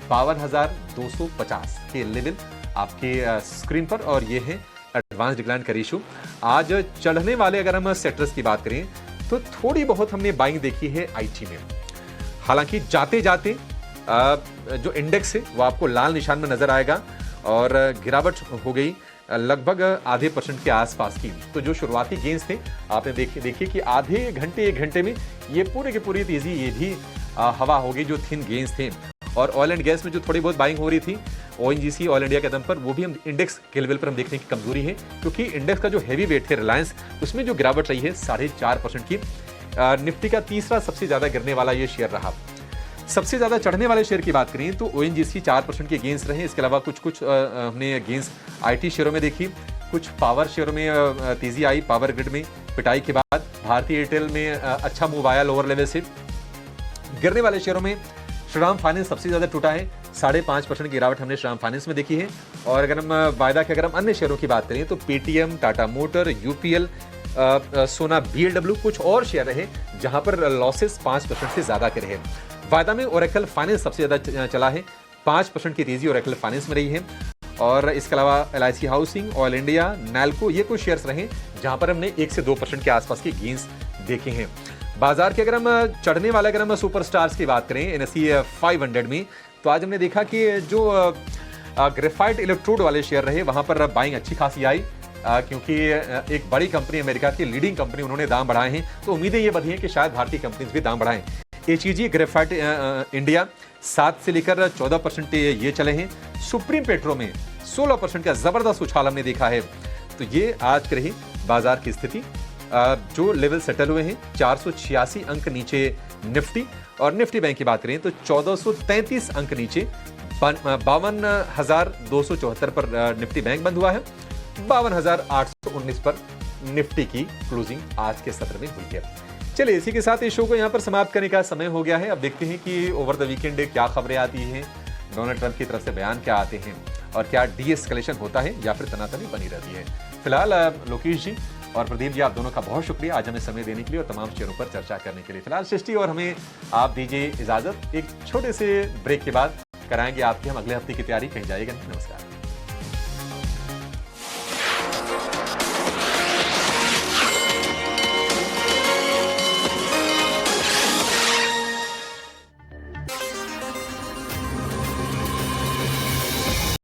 52,250 के लेवल आपके स्क्रीन पर और ये है एडवांस डिक्लाइन का रेशियो। आज चढ़ने वाले अगर हम सेक्टर्स की बात करें तो थोड़ी बहुत हमने बाइंग देखी है IT में। हालांकि जाते जाते जो इंडेक्स है वो आपको लाल निशान में नजर आएगा और गिरावट हो गई लगभग आधे % के आसपास की। तो जो शुरुआती गेंस थे आपने देखिए कि आधे घंटे 1 घंटे में ये पूरे की पूरी तेजी ये भी हवा हो गई जो थिन गेंस थे। और ऑयल एंड गैस में जो थोड़ी बहुत बाइंग हो रही थी ONGC ऑल इंडिया के दम पर, वो भी हम इंडेक्स के लेवल पर हम देखने की कमजोरी है, क्योंकि इंडेक्स का जो हैवी वेट है रिलायंस, उसमें जो गिरावट रही है 4.5% की। निफ्टी का तीसरा सबसे ज्यादा गिरने वाला ये शेयर रहा। सबसे ज्यादा चढ़ने वाले शेयर की बात करें तो ONGC 4% के गेंस रहे। इसके अलावा कुछ हमने गेंस IT शेयरों में देखी, कुछ पावर शेयरों में तेजी आई। पावर ग्रिड में पिटाई के बाद भारतीय एयरटेल में अच्छा मूव आया लोअर लेवल से। गिरने वाले शेयरों में श्रीराम फाइनेंस सबसे ज्यादा टूटा है, 5.5% की गिरावट हमने श्रीराम फाइनेंस में देखी है। और अगर हम वायदा के अगर हम अन्य शेयरों की बात करें तो पेटीएम, टाटा मोटर, UPL, सोना, BLW, कुछ और शेयर रहे जहां पर लॉसेस 5% से ज्यादा के रहे। वायदा में ओरेकल फाइनेंस सबसे ज्यादा चला है, 5% की तेजी ओरेकल फाइनेंस में रही है। और इसके अलावा LIC housing, oil India, NALCO, ये कुछ शेयर्स रहे जहां पर हमने 1 से 2% के आसपास की गेंस देखे हैं। बाजार के अगर हम चढ़ने वाले अगर हम सुपरस्टार्स की बात करें NSE 500 में, तो आज हमने देखा कि जो ग्रेफाइट इलेक्ट्रोड वाले शेयर रहे वहां पर बाइंग अच्छी खासी आई, क्योंकि एक बड़ी कंपनी, अमेरिका की लीडिंग कंपनी, उन्होंने दाम बढ़ाए हैं। तो उम्मीदें ये बनी है कि शायद भारतीय कंपनीज भी दाम बढ़ाएं। HEG ग्रेफाइट इंडिया 7 से लेकर 14% ये चले हैं। सुप्रीम पेट्रो में 16% का जबरदस्त उछाल हमने देखा है। तो ये आज की रही बाजार की स्थिति। जो लेवल सेटल हुए हैं 486 अंक नीचे निफ्टी, और निफ्टी बैंक की बात करें तो 1433 अंक नीचे 52,274 पर निफ्टी बैंक बंद हुआ है। 52,819 पर निफ्टी की क्लोजिंग आज के सत्र में हुई है। चलिए इसी के साथ इस शो को यहाँ पर समाप्त करने का समय हो गया है। अब देखते हैं कि ओवर द वीकेंड क्या खबरें आती हैं, डोनाल्ड ट्रंप की तरफ से बयान क्या आते हैं और क्या डी-एस्केलेशन होता है या फिर तनातनी बनी रहती है। फिलहाल लोकेश जी और प्रदीप जी, आप दोनों का बहुत शुक्रिया आज हमें समय देने के लिए और तमाम शेयरों पर चर्चा करने के लिए। फिलहाल सृष्टि और हमें आप दीजिए इजाजत। एक छोटे से ब्रेक के बाद कराएंगे आपकी हम अगले हफ्ते की तैयारी। कहीं जाइएगा नहीं। नमस्कार।